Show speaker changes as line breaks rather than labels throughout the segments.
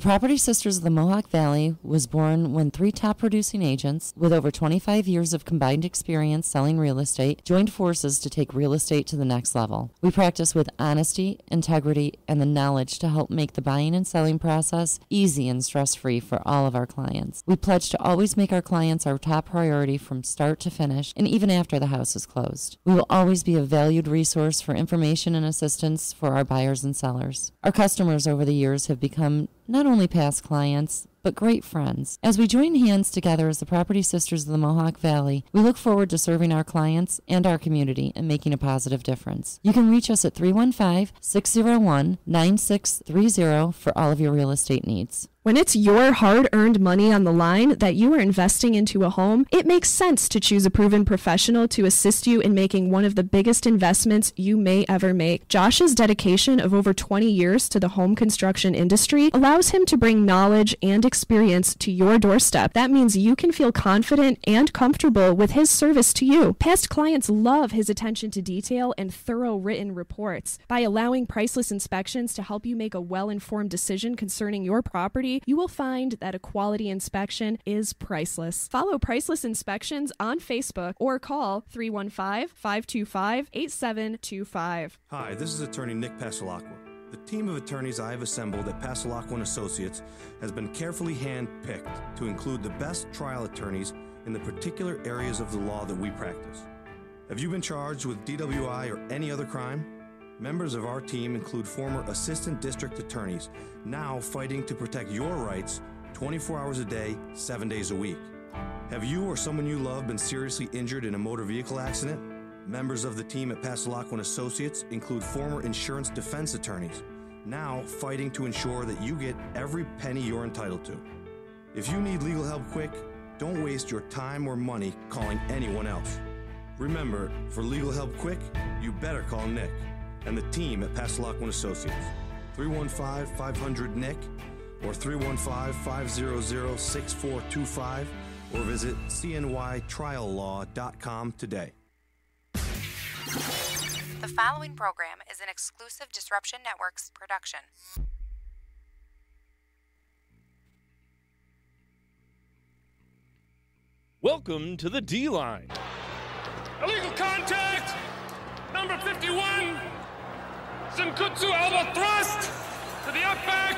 The Property Sisters of the Mohawk Valley was born when 3 top producing agents with over 25 years of combined experience selling real estate joined forces to take real estate to the next level. We practice with honesty, integrity, and the knowledge to help make the buying and selling process easy and stress-free for all of our clients. We pledge to always make our clients our top priority from start to finish and even after the house is closed. We will always be a valued resource for information and assistance for our buyers and sellers. Our customers over the years have become not only past clients, but great friends. As we join hands together as the Property Sisters of the Mohawk Valley, we look forward to serving our clients and our community and making a positive difference. You can reach us at 315-601-9630 for all of your real estate needs.
When it's your hard-earned money on the line that you are investing into a home, it makes sense to choose a proven professional to assist you in making one of the biggest investments you may ever make. Josh's dedication of over 20 years to the home construction industry allows him to bring knowledge and experience to your doorstep. That means you can feel confident and comfortable with his service to you. Past clients love his attention to detail and thorough written reports. By allowing Priceless Inspections to help you make a well-informed decision concerning your property, you will find that a quality inspection is priceless. Follow Priceless Inspections on Facebook or call 315-525-8725.
Hi, this is attorney Nick Pasalacqua. The team of attorneys I have assembled at Pasalacqua & Associates has been carefully hand-picked to include the best trial attorneys in the particular areas of the law that we practice. Have you been charged with DWI or any other crime? Members of our team include former assistant district attorneys, now fighting to protect your rights 24 hours a day, 7 days a week. Have you or someone you love been seriously injured in a motor vehicle accident? Members of the team at Pasalacqua & Associates include former insurance defense attorneys, now fighting to ensure that you get every penny you're entitled to. If you need legal help quick, don't waste your time or money calling anyone else. Remember, for legal help quick, you better call Nick and the team at Pasalacqua & Associates. 315-500-NICK or 315-500-6425 or visit cnytriallaw.com today.
The following program is an exclusive Disruption Networks production.
Welcome to the D-Line.
Illegal contact! Number 51! Senkutsu elbow thrust to the up back.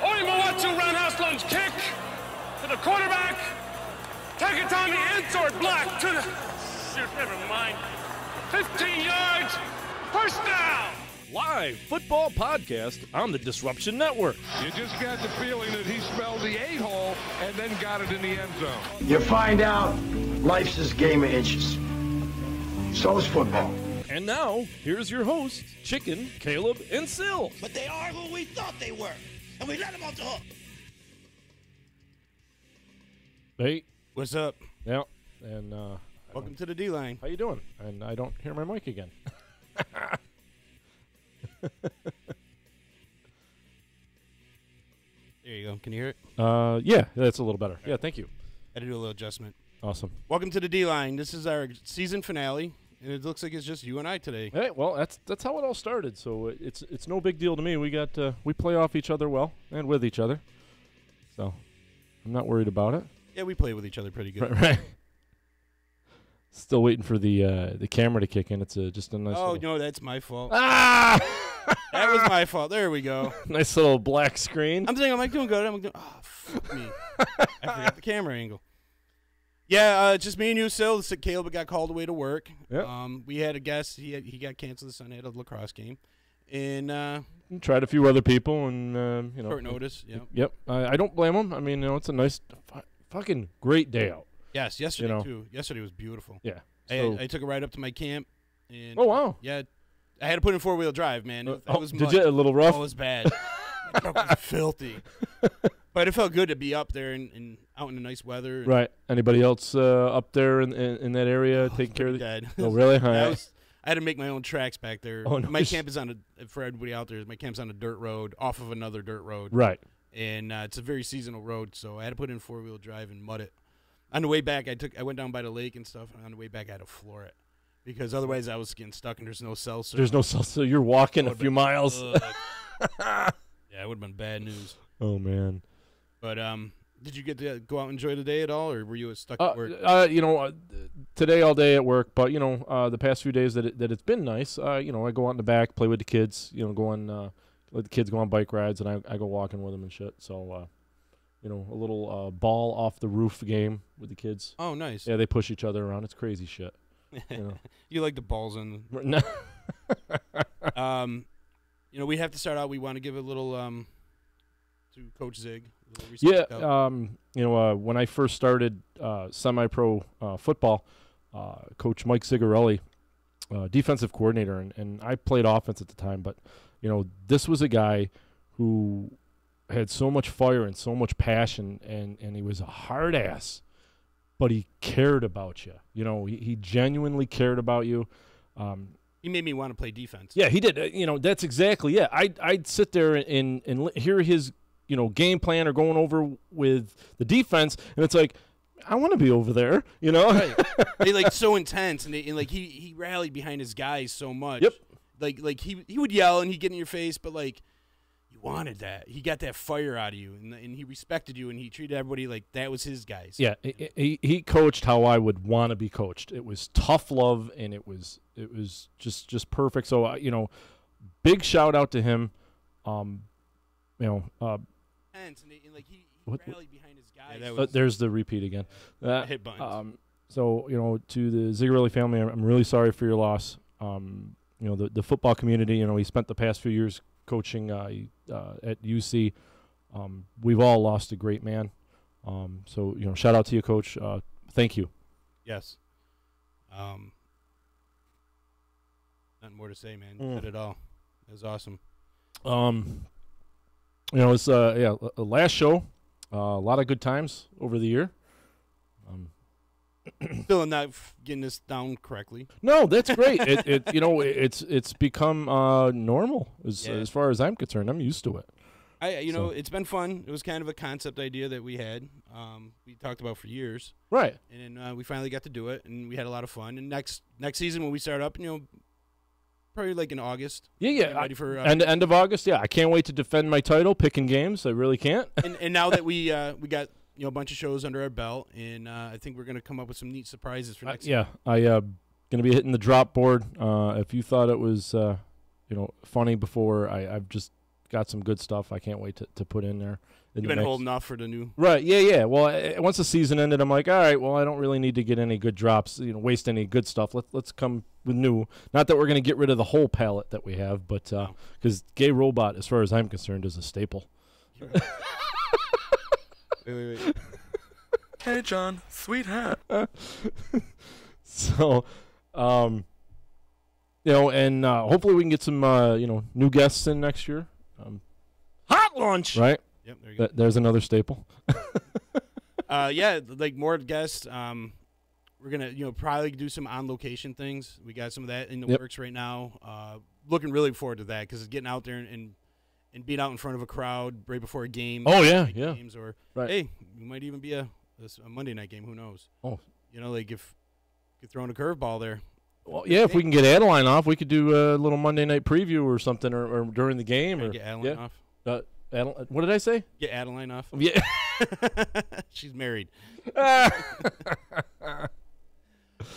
Orimawatsu roundhouse lunge kick to the quarterback. Takatami insword block to the... Shoot, never mind. 15 yards. First down.
Live football podcast on the Disruption Network.
You just got the feeling that he spelled the a-hole and then got it in the end zone.
You find out life's this game of inches. So is football.
And now, here's your hosts, Chicken, Caleb, and Sil.
But they are who we thought they were, and we let them off the hook.
Hey.
What's up?
Yeah. And
welcome to the D-Line.
How you doing? And I don't hear my mic again.
There you go. Can you hear it?
Yeah, that's a little better. Yeah, thank you.
Had to do a little adjustment.
Awesome.
Welcome to the D-Line. This is our season finale, and it looks like it's just you and I today.
Hey, well, that's how it all started. So it's no big deal to me. We play off each other well and with each other, so I'm not worried about it.
Yeah, we play with each other pretty good.
Right. Still waiting for the camera to kick in. It's just a nice.
Oh
little...
no, that's my fault.
Ah!
That was my fault. There we go.
Nice little black screen.
I'm thinking, am I doing good? I'm doing. Oh, fuck me. I forgot the camera angle. Yeah, just me and you, Sil. Caleb got called away to work.
Yep.
We had a guest. He got canceled. His son had a lacrosse game, and
tried a few other people, and
short notice. Yep.
Yep. I don't blame him. I mean, it's a nice, fucking great day out.
Yes, yesterday too. Yesterday was beautiful.
Yeah.
So I took a ride up to my camp. And,
oh wow.
Yeah, I had to put in 4-wheel drive, man. It was
did you? A little rough?
Oh, it was bad. That truck was filthy. But it felt good to be up there and out in the nice weather.
Right. Anybody else up there in that area taking care of the
dead.
Oh, really?
I had to make my own tracks back there.
Oh, nice.
My camp is for everybody out there, my camp's on a dirt road off of another dirt road.
Right.
And it's a very seasonal road, so I had to put in 4-wheel drive and mud it. On the way back, I went down by the lake and stuff, and on the way back, I had to floor it. Because otherwise, I was getting stuck, and there's no cell service.
There's no cell service. You're walking a few miles.
Yeah, it would have been bad news.
Oh man.
But did you get to go out and enjoy the day at all, or were you stuck at work?
Today all day at work, but the past few days that it's been nice. I go out in the back, play with the kids. Go on, let the kids go on bike rides, and I go walking with them and shit. So, a little ball off the roof game with the kids.
Oh, nice.
Yeah, they push each other around. It's crazy shit.
You like the balls in.
No.
We have to start out. We want to give a little to Coach Zig.
Yeah, when I first started semi-pro football, Coach Mike Zigarelli, defensive coordinator, and I played offense at the time, but, this was a guy who had so much fire and so much passion, and he was a hard ass, but he cared about you. He genuinely cared about you.
He made me want to play defense.
Yeah, he did. That's exactly, yeah. I'd sit there and hear his game plan or going over with the defense, and it's like, I want to be over there,
Right. They so intense, and he rallied behind his guys so much.
Yep.
Like he would yell and he'd get in your face, but you wanted that. He got that fire out of you, and he respected you, and he treated everybody like that was his guys.
Yeah, he coached how I would want to be coached. It was tough love, and it was just perfect. So big shout out to him.
He rallied behind his guys.
There's the repeat again.
Hit buttons.
So to the Zigarelli family, I'm really sorry for your loss. The football community. He spent the past few years coaching at UC. We've all lost a great man. So shout out to you, Coach. Thank you.
Yes. Nothing more to say, man. You said it all. It was awesome.
It's last show. A lot of good times over the year.
Still not getting this down correctly.
No, that's great. It's become normal as far as I'm concerned. I'm used to it.
It's been fun. It was kind of a concept idea that we had. We talked about for years.
Right.
And then we finally got to do it, and we had a lot of fun. And next season when we start up, probably in August.
Yeah.
Ready for
end of August. Yeah, I can't wait to defend my title, picking games. I really can't.
and now that we got a bunch of shows under our belt, and I think we're gonna come up with some neat surprises for next.
Yeah, I gonna be hitting the drop board. If you thought it was funny before, I've just got some good stuff. I can't wait to put in there.
You've been holding off for the new.
Right. Yeah. Well, once the season ended, I'm like, all right. Well, I don't really need to get any good drops. Waste any good stuff. Let's come with new. Not that we're gonna get rid of the whole palette that we have, but because Gay Robot, as far as I'm concerned, is a staple.
Wait.
Hey, John, sweet hat.
So, and hopefully we can get some, new guests in next year.
Hot lunch.
Right.
Yep. There you go.
There's another staple.
More guests. We're gonna, probably do some on location things. We got some of that in the works right now. Looking really forward to that because it's getting out there and being out in front of a crowd right before a game.
Oh, yeah.
Games or, hey, we might even be a Monday night game. Who knows?
Oh.
If you're throwing a curveball there.
Well, yeah, if we can get Adeline off, we could do a little Monday night preview or something or during the game. Or
get Adeline off.
What did I say?
Get Adeline off.
Yeah.
She's married.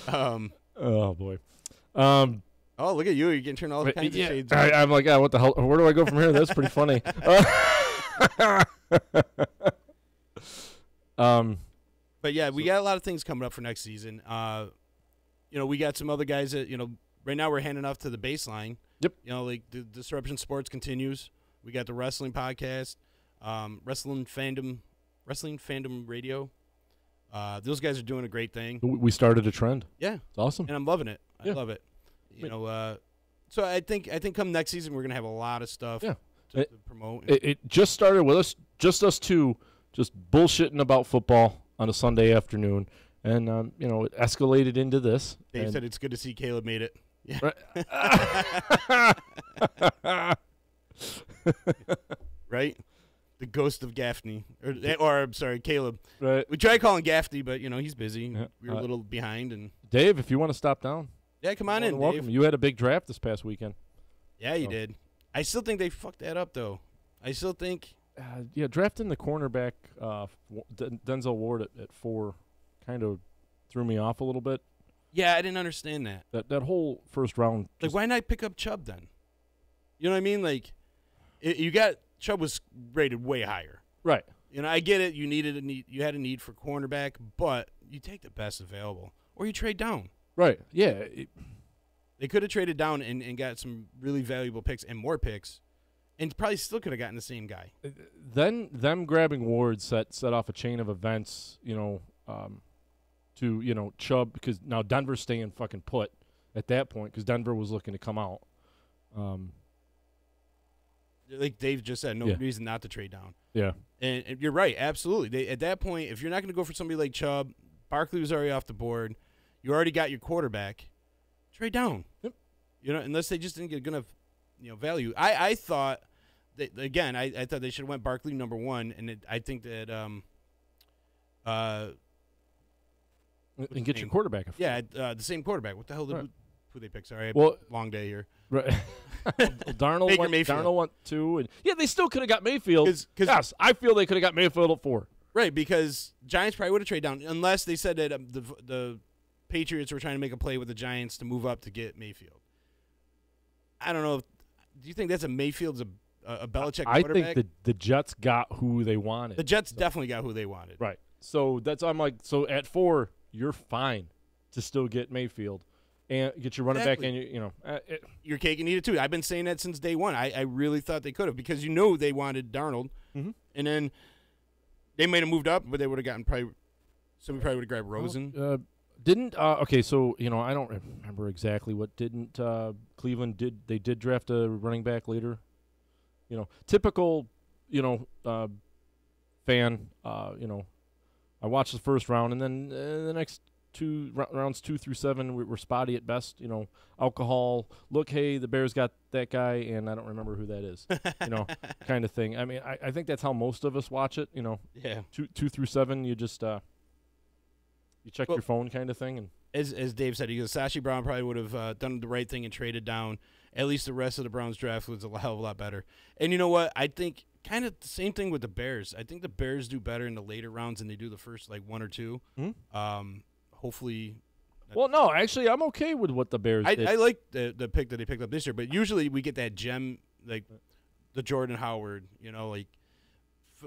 Oh, boy.
Oh, look at you. You're getting turned all kinds of shades.
I'm like, what the hell? Where do I go from here? That's pretty funny.
But, yeah, we got a lot of things coming up for next season. We got some other guys that, right now we're handing off to the baseline.
Yep.
The Disruption Sports continues. We got the wrestling podcast, Wrestling Fandom Radio. Those guys are doing a great thing.
We started a trend.
Yeah.
It's awesome.
And I'm loving it. I love it. So I think come next season we're gonna have a lot of stuff to promote.
It just started with us two, just bullshitting about football on a Sunday afternoon, and it escalated into this.
Dave said it's good to see Caleb made it. Yeah. Right? The ghost of Gaffney, or I'm sorry, Caleb.
Right.
We tried calling Gaffney, but he's busy.
Yeah.
We were a little behind. And
Dave, if you want to stop down.
Yeah, come on in,
welcome.
Dave.
You had a big draft this past weekend.
Yeah, you did. I still think they fucked that up, though. I still think
drafting the cornerback, Denzel Ward at 4, kind of threw me off a little bit.
Yeah, I didn't understand that.
That whole first round.
Like, why not pick up Chubb then? You know what I mean? Like, Chubb was rated way higher.
Right.
You know, I get it. You had a need for cornerback, but you take the best available, or you trade down.
Right. Yeah.
They could have traded down and got some really valuable picks and more picks, and probably still could have gotten the same guy.
Then them grabbing Ward set off a chain of events, to Chubb, because now Denver's staying fucking put at that point because Denver was looking to come out.
Like Dave just said, no reason not to trade down.
Yeah,
and you're right, absolutely. At that point, if you're not going to go for somebody like Chubb, Barkley was already off the board. You already got your quarterback. Trade down.
Yep.
Unless they just didn't get good enough, value. I thought that, again, I thought they should have went Barkley number 1, and I think that
and get your quarterback.
The same quarterback. What the hell who they pick? Sorry, long day here.
Right. Darnold went 2, and they still could have got Mayfield. Yes, I feel they could have got Mayfield at 4.
Right, because Giants probably would have traded down unless they said that the Patriots were trying to make a play with the Giants to move up to get Mayfield. I don't know. Do you think that's Mayfield's a Belichick quarterback?
I think the Jets got who they wanted.
The Jets definitely got who they wanted.
Right. So I'm like, at 4, you're fine to still get Mayfield and get your running back, and
your cake and eat it too. I've been saying that since day one. I really thought they could have, because they wanted Darnold, and then they might have moved up, but they would have gotten somebody probably would have grabbed Rosen.
Okay, so I don't remember exactly what didn't Cleveland did. They did draft a running back later. Typical fan. I watched the first round, and then the next rounds 2 through 7 were spotty at best. Alcohol. Look, hey, the Bears got that guy, and I don't remember who that is. Kind of thing. I mean, I think that's how most of us watch it.
Yeah.
2 through 7, you just you check your phone, kind of thing. And
as Dave said, he goes, Sashi Brown probably would have done the right thing and traded down. At least the rest of the Browns draft was a hell of a lot better. And you know what? I think kind of the same thing with the Bears. I think the Bears do better in the later rounds than they do the first 1 or 2. Hopefully.
Well, no, actually, I'm okay with what the Bears did.
I like the pick that they picked up this year, but usually we get that gem, like the Jordan Howard,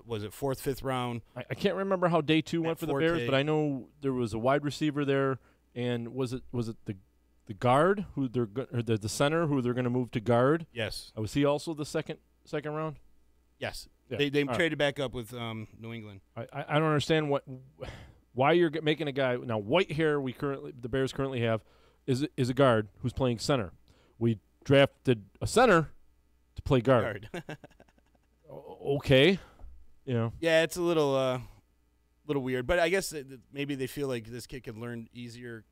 was it 4th, 5th round?
I can't remember how day 2 went for the Bears, but I know there was a wide receiver there, and was it the guard who the center who they're going to move to guard?
Yes.
Was he also the second round?
Yes.
Yeah.
They traded back up with New England.
I don't understand why you're making a guy now. White hair. The Bears currently have is a guard who's playing center. We drafted a center to play guard. Okay.
Yeah, it's a little weird, but I guess maybe they feel like this kid could learn easier,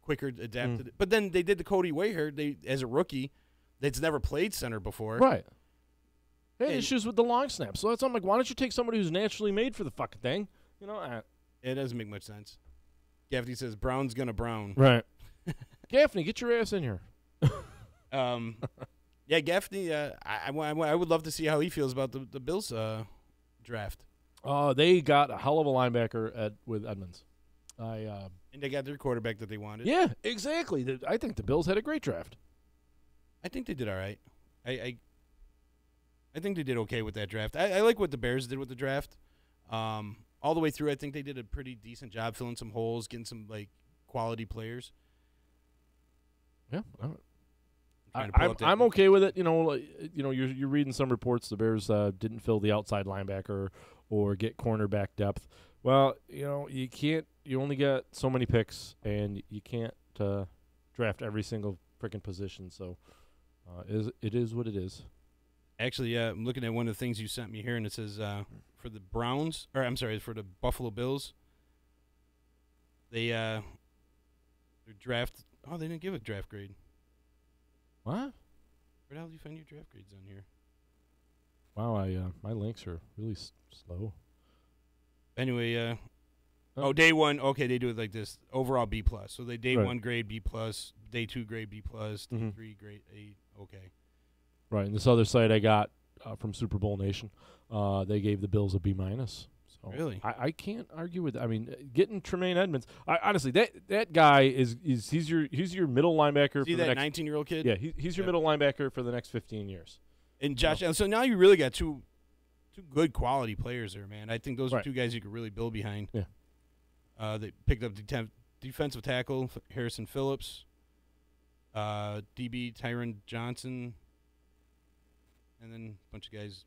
quicker, adapt to it. But then they did the Cody Whitehair. As a rookie, that's never played center before.
Right. They had issues with the long snap, so I'm like, why don't you take somebody who's naturally made for the fucking thing?
It doesn't make much sense. Gaffney says Brown's gonna Brown.
Right. Gaffney, get your ass in here.
Yeah, Gaffney. I would love to see how he feels about the Bills draft.
They got a hell of a linebacker with Edmonds.
And they got their quarterback that they wanted.
Yeah, exactly. I think the Bills had a great draft.
I think they did all right. I think they did okay with that draft. I like what the Bears did with the draft. All the way through, I think they did a pretty decent job filling some holes, getting some quality players.
Yeah, I'm okay with it. You're reading some reports the Bears didn't fill the outside linebacker or get cornerback depth. Well, you can't. You only got so many picks, and you can't draft every single freaking position. So, it is what it is.
Actually, I'm looking at one of the things you sent me here, and it says for the Browns, or I'm sorry, for the Buffalo Bills, their draft. Oh, they didn't give a draft grade.
What?
Where the hell do you find your draft grades on here?
Wow, my links are really slow.
Anyway, day 1. Okay, they do it like this. Overall B+. So they day 1 grade B+, day 2 grade B+, day 3 grade A. Okay.
Right, and this other site I got from Super Bowl Nation. They gave the Bills a B-. So
really?
I can't argue with that. I mean, getting Tremaine Edmonds, honestly, that guy he's your middle linebacker.
See
for the
that
next
19-year-old kid?
Yeah, he's your middle linebacker for the next 15 years.
And Josh Allen. So now you really got two good quality players there, man. I think those are two guys you could really build behind.
Yeah.
They picked up defensive tackle Harrison Phillips, DB Tyron Johnson, and then a bunch of guys.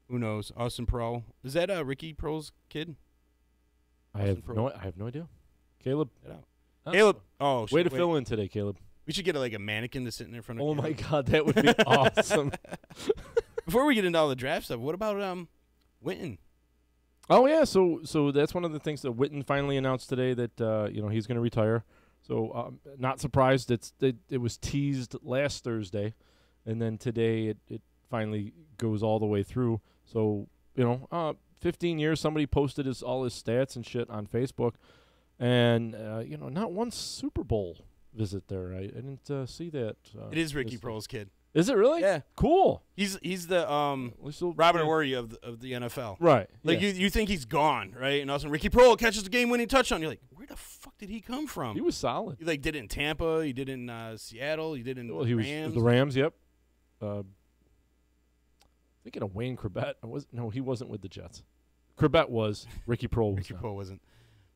Who knows? Austin Pearl. Is that Ricky Pearl's kid?
I have no idea. Caleb.
Caleb. Oh,
way to fill in today, Caleb.
We should get a mannequin to sit in there in front of.
Oh my God, that would be awesome.
Before we get into all the draft stuff, what about Witten?
Oh yeah, so that's one of the things that Witten finally announced today that he's going to retire. So not surprised. It was teased last Thursday, and then today it finally goes all the way through. So 15 years. Somebody posted all his stats and shit on Facebook, and not one Super Bowl visit there. I didn't see that.
It is Ricky Pearl's kid.
Is it really?
Yeah.
Cool.
He's the Robert Horry of the NFL.
Right.
Like you think he's gone, right? And all of a sudden Ricky Pearl catches the game-winning touchdown. You're like, where the fuck did he come from?
He was solid.
He did it in Tampa. He did it in Seattle. He did it in the Rams.
Was the Rams. Yep. Thinking of Wayne Corbett. He wasn't with the Jets. Corbett was. Ricky Pearl was.
Ricky Pearl wasn't.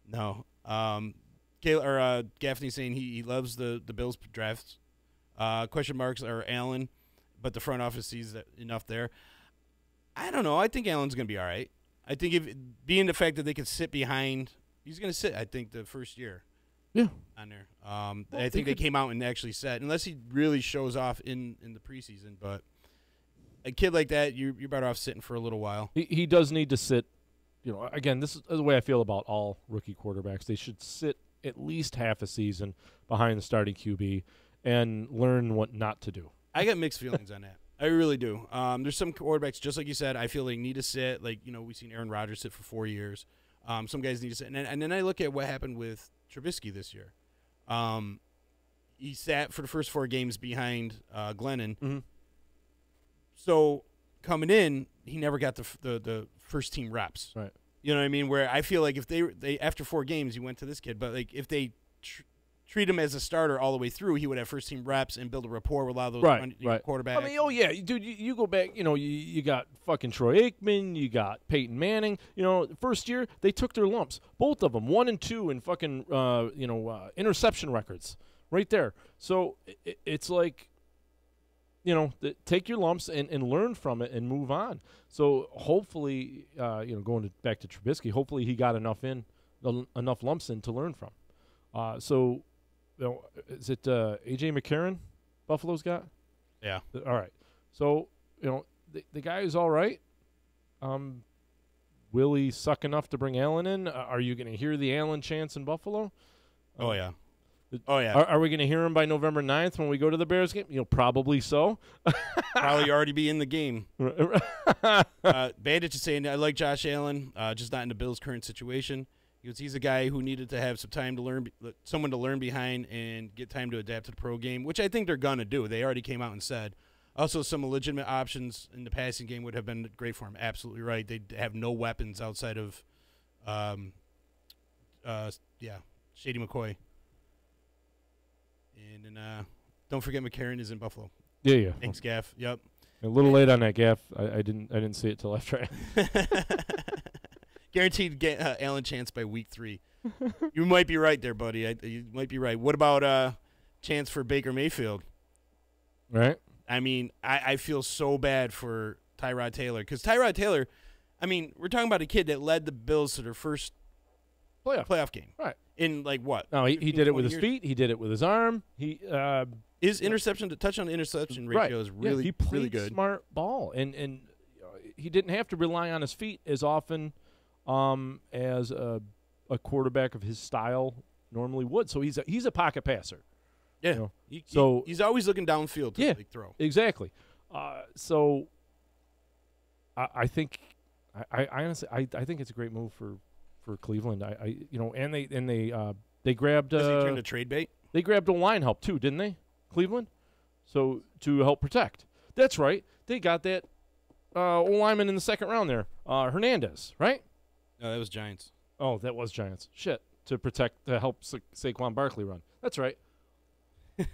No. Gaffney saying he loves the Bills drafts. Question marks are Allen, but the front office sees that enough there. I don't know. I think Allen's going to be all right. I think being the fact that they could sit behind, he's going to sit, I think, the first year.
Yeah.
On there. I think they came out and actually said, unless he really shows off in the preseason, but a kid like that, you're better off sitting for a little while.
He does need to sit. Again, this is the way I feel about all rookie quarterbacks. They should sit at least half a season behind the starting QB and learn what not to do.
I got mixed feelings on that. I really do. There's some quarterbacks, just like you said, I feel they need to sit. Like, we've seen Aaron Rodgers sit for 4 years. Some guys need to sit. And then I look at what happened with Trubisky this year. He sat for the first 4 games behind Glennon.
Mm-hmm.
So coming in, he never got the first team reps.
Right.
You know what I mean? Where I feel like if they after 4 games, he went to this kid. But like if they treat him as a starter all the way through, he would have first team reps and build a rapport with a lot of those quarterbacks.
I mean, dude, you go back. You got fucking Troy Aikman, you got Peyton Manning. First year they took their lumps, both of them, 1 and 2 in fucking interception records, right there. So it's like. Take your lumps and learn from it and move on. So hopefully, back to Trubisky, hopefully he got enough lumps in to learn from. Is it A.J. McCarron Buffalo's got?
Yeah.
All right. So, the guy is all right. Will he suck enough to bring Allen in? Are you going to hear the Allen chants in Buffalo?
Oh, yeah. Oh, yeah.
Are we going to hear him by November 9th when we go to the Bears game? Probably so.
Probably already be in the game. Bandage is saying, I like Josh Allen, just not in the Bills' current situation. He's a guy who needed to have some time to learn, someone to learn behind and get time to adapt to the pro game, which I think they're going to do. They already came out and said. Also, some legitimate options in the passing game would have been great for him. Absolutely right. They have no weapons outside of, Shady McCoy. And then don't forget McCarron is in Buffalo.
Yeah.
Thanks, Gaff. Yep.
A little late on that, Gaff. I didn't see it till after.
Guaranteed get Allen chance by week 3. You might be right there, buddy. You might be right. What about chance for Baker Mayfield?
Right.
I mean, I feel so bad for Tyrod Taylor because Tyrod Taylor, I mean, we're talking about a kid that led the Bills to their first playoff game.
Right.
In like what?
No, he did it with his feet. He did it with his arm.
His interception to touchdown to interception ratio is really
he played
really good.
Smart ball, and he didn't have to rely on his feet as often as a quarterback of his style normally would. So he's a pocket passer.
Yeah. He's always looking downfield to throw.
Exactly. So I think I honestly I think it's a great move for Cleveland. They grabbed
Is he turned to trade bait?
They grabbed a line help too, didn't they? Cleveland, so to help protect. That's right. They got that lineman in the second round there, Hernandez, right?
No, that was Giants.
Oh, that was Giants. Shit, to help Saquon Barkley run. That's right. You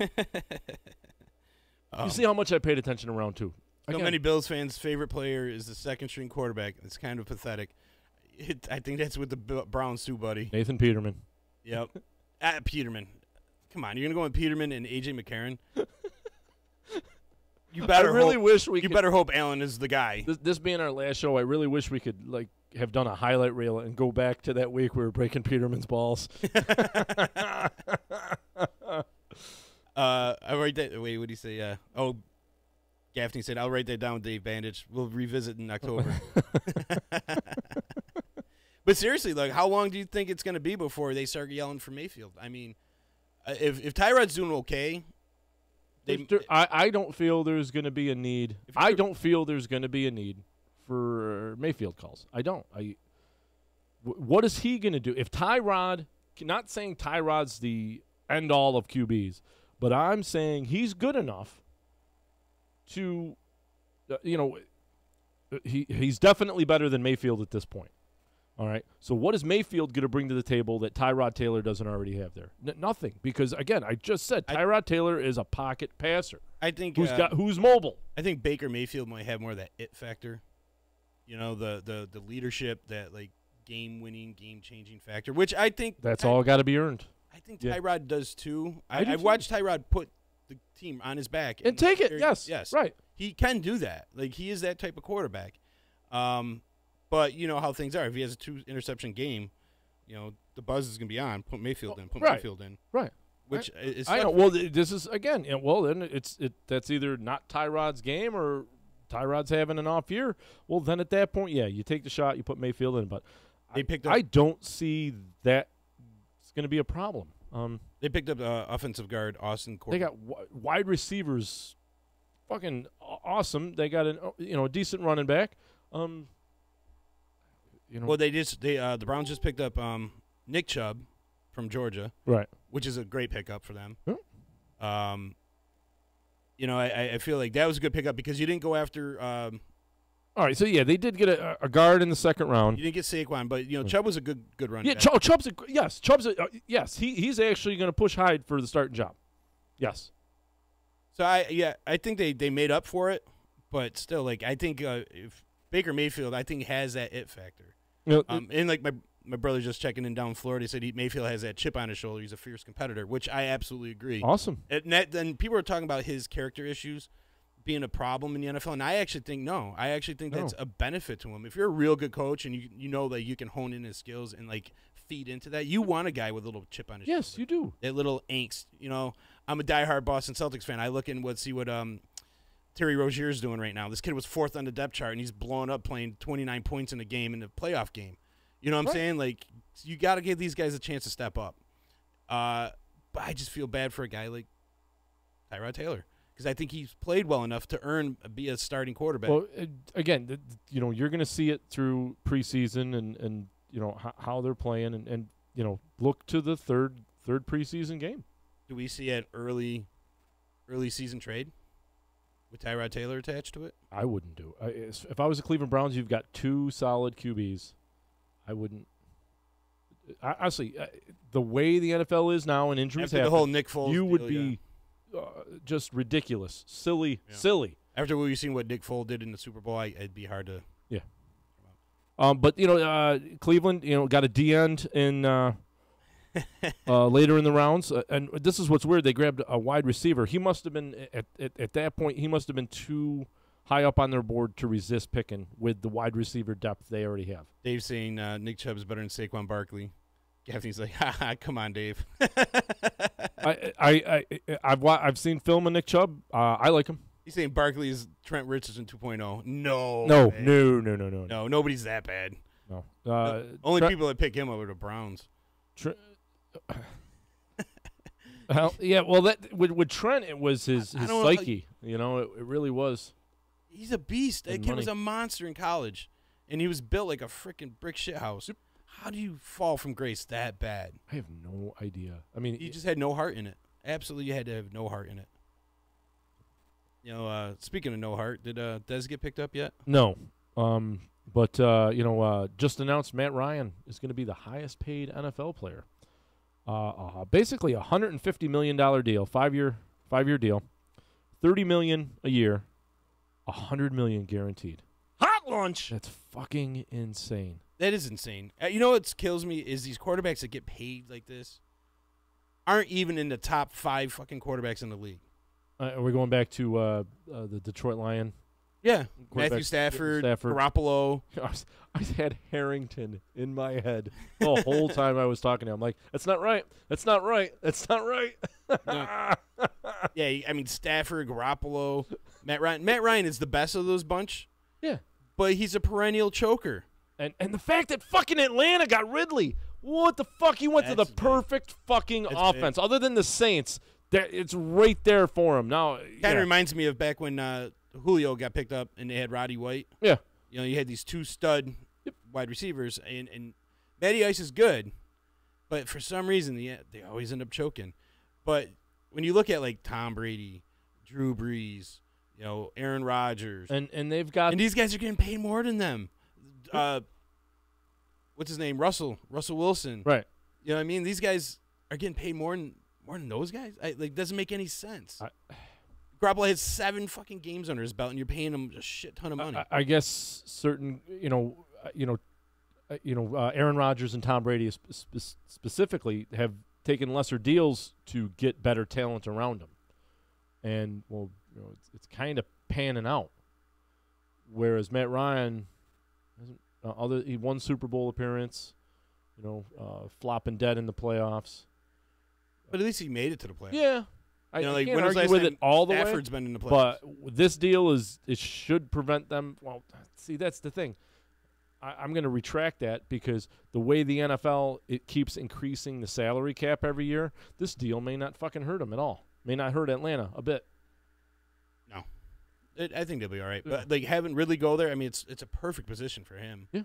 see how much I paid attention to round 2.
So many Bills fans' favorite player is the second-string quarterback. It's kind of pathetic. I think that's with the Browns too, buddy.
Nathan Peterman.
Yep. Peterman. Come on, you're gonna go with Peterman and AJ McCarron? You better. You better hope Allen is the guy.
This being our last show, I really wish we could have done a highlight reel and go back to that week we were breaking Peterman's balls.
I write that. Wait, what did he say? Gaffney said, "I'll write that down, Dave Bandage. We'll revisit in October." But seriously, how long do you think it's going to be before they start yelling for Mayfield? I mean, if Tyrod's doing okay,
I don't feel there's going to be a need. I don't feel there's going to be a need for Mayfield calls. I don't. What is he going to do if Tyrod? Not saying Tyrod's the end all of QBs, but I'm saying he's good enough to, he's definitely better than Mayfield at this point. All right. So what is Mayfield going to bring to the table that Tyrod Taylor doesn't already have there? Nothing. Because again, I just said Tyrod Taylor is a pocket passer.
I think
who's mobile.
I think Baker Mayfield might have more of that it factor. The leadership, that game-winning, game-changing factor, which I think
that's all got to be earned.
I think Tyrod does too. I've watched Tyrod put the team on his back
and take it. Yes, right.
He can do that. He is that type of quarterback. But you know how things are. If he has a 2-interception game, the buzz is going to be on. Put Mayfield in. Put Mayfield in.
Right.
Which is.
I know. Well, this is again. Well, then that's either not Tyrod's game or Tyrod's having an off year. Well, then at that point, you take the shot. You put Mayfield in. But I don't see that it's going to be a problem.
They picked up offensive guard Austin Corbett.
They got wide receivers, fucking awesome. They got a decent running back.
Well, the Browns just picked up Nick Chubb from Georgia,
right?
Which is a great pickup for them.
Yeah.
I feel like that was a good pickup because you didn't go after.
All right, so they did get a guard in the second round.
You didn't get Saquon, but Chubb was a good run.
Yeah, Chubb's yes. He's actually going to push Hyde for the starting job. Yes.
So I think they made up for it, but still, I think if Baker Mayfield, I think has that it factor. And my brother just checking in down in Florida, he said Mayfield has that chip on his shoulder. He's a fierce competitor, which I absolutely agree.
Awesome.
And then people are talking about his character issues being a problem in the NFL, and I actually think no. I actually think that's a benefit to him. If you're a real good coach and you know that you can hone in his skills and feed into that, you want a guy with a little chip on his shoulder.
Yes, you do.
That little angst. I'm a diehard Boston Celtics fan. I look and see what Terry Rozier's doing right now. This kid was 4th on the depth chart, and he's blowing up playing 29 points in a game in a playoff game. You know what I'm saying? You got to give these guys a chance to step up. But I just feel bad for a guy like Tyrod Taylor because I think he's played well enough to be a starting quarterback.
Well, again, you're going to see it through preseason and how they're playing and look to the third preseason game.
Do we see an early season trade with Tyrod Taylor attached to it?
I wouldn't do it. If I was the Cleveland Browns, you've got 2 solid QBs. I wouldn't. Honestly, the way the NFL is now and injuries
after
happen,
the whole Nick Foles
you
deal,
would be just ridiculous, silly.
After we've seen what Nick Foles did in the Super Bowl, it'd be hard to.
Yeah. But Cleveland, got a D end in later in the rounds, and this is what's weird. They grabbed a wide receiver. He must have been at that point. He must have been too high up on their board to resist picking with the wide receiver depth they already have.
Dave's saying Nick Chubb's better than Saquon Barkley. Gaffney's like, come on, Dave.
I've seen film of Nick Chubb. I like him.
He's saying Barkley is Trent Richardson 2.0. No.
No,
nobody's that bad.
No.
Only people that pick him over the Browns.
That with Trent, it was his psyche. It really was.
He's a beast. That kid was a monster in college, and he was built like a freaking brick shit house. How do you fall from grace that bad?
I have no idea. I mean,
he just had no heart in it. Absolutely, you had to have no heart in it. Speaking of no heart, did Dez get picked up yet?
No. But just announced Matt Ryan is going to be the highest paid NFL player. Basically a $150 million deal, 5-year deal, $30 million a year, $100 million guaranteed.
Hot lunch.
That's fucking insane.
That is insane. You know what kills me is these quarterbacks that get paid like this aren't even in the top 5 fucking quarterbacks in the league.
We're going back to the Detroit Lion.
Yeah, Matthew Stafford, Garoppolo.
I had Harrington in my head the whole time I was talking to him. I'm like, that's not right. That's not right. That's not right.
No. Yeah, I mean, Stafford, Garoppolo, Matt Ryan. Matt Ryan is the best of those bunch.
Yeah.
But he's a perennial choker.
And the fact that fucking Atlanta got Ridley. What the fuck? He went to the perfect fucking offense. Other than the Saints, it's right there for him. Now,
kind of reminds me of back when Julio got picked up and they had Roddy White.
Yeah.
You had these 2 stud wide receivers, and Matty Ice is good, but for some reason they always end up choking. But when you look at like Tom Brady, Drew Brees, Aaron Rodgers,
and they've got,
and these guys are getting paid more than them. What's his name? Russell Wilson.
Right.
You know what I mean? These guys are getting paid more than those guys. Doesn't make any sense. Garoppolo has 7 fucking games under his belt, and you're paying him a shit ton of money.
I guess certain, Aaron Rodgers and Tom Brady specifically have taken lesser deals to get better talent around them, and it's kind of panning out. Whereas Matt Ryan hasn't. He won Super Bowl appearance, flopping dead in the playoffs.
But at least he made it to the playoffs.
Yeah. I can't argue with it all the way.
Stafford's been in the playoffs.
But this deal it should prevent them. Well, see, that's the thing. I'm going to retract that because the way the NFL, it keeps increasing the salary cap every year, this deal may not fucking hurt them at all. May not hurt Atlanta a bit.
No. I think they'll be all right. But having Ridley go there, I mean, it's a perfect position for him.
Yeah.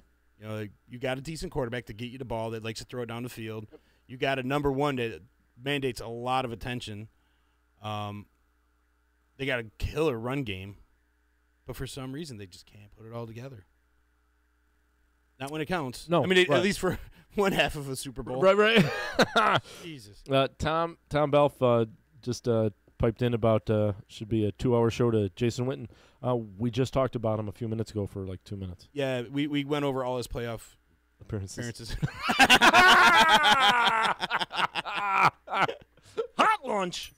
You got a decent quarterback to get you the ball that likes to throw it down the field. You got a number one that mandates a lot of attention. They got a killer run game, but for some reason they just can't put it all together. Not when it counts.
No,
I mean,
right.
At least for one half of a Super Bowl.
Right.
Jesus.
Tom Belf just piped in about should be a 2-hour show to Jason Witten. We just talked about him a few minutes ago for like 2 minutes.
Yeah, we went over all his playoff
appearances.
Hot lunch.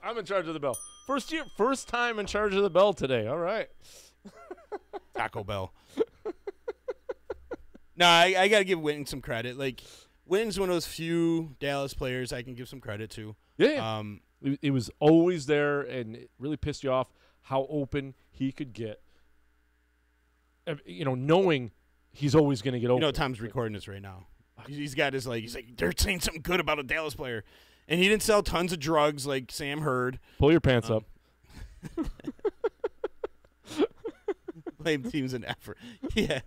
I'm in charge of the bell. First time in charge of the bell today. All right.
Taco Bell. No, I got to give Witten some credit. Like, Witten's one of those few Dallas players I can give some credit to.
Yeah. It was always there, and it really pissed you off how open he could get. Knowing he's always going to get open.
Tom's recording this right now. He's got his he's like, they're saying something good about a Dallas player. And he didn't sell tons of drugs like Sam Hurd.
Pull your pants up.
Blame teams and effort. Yeah.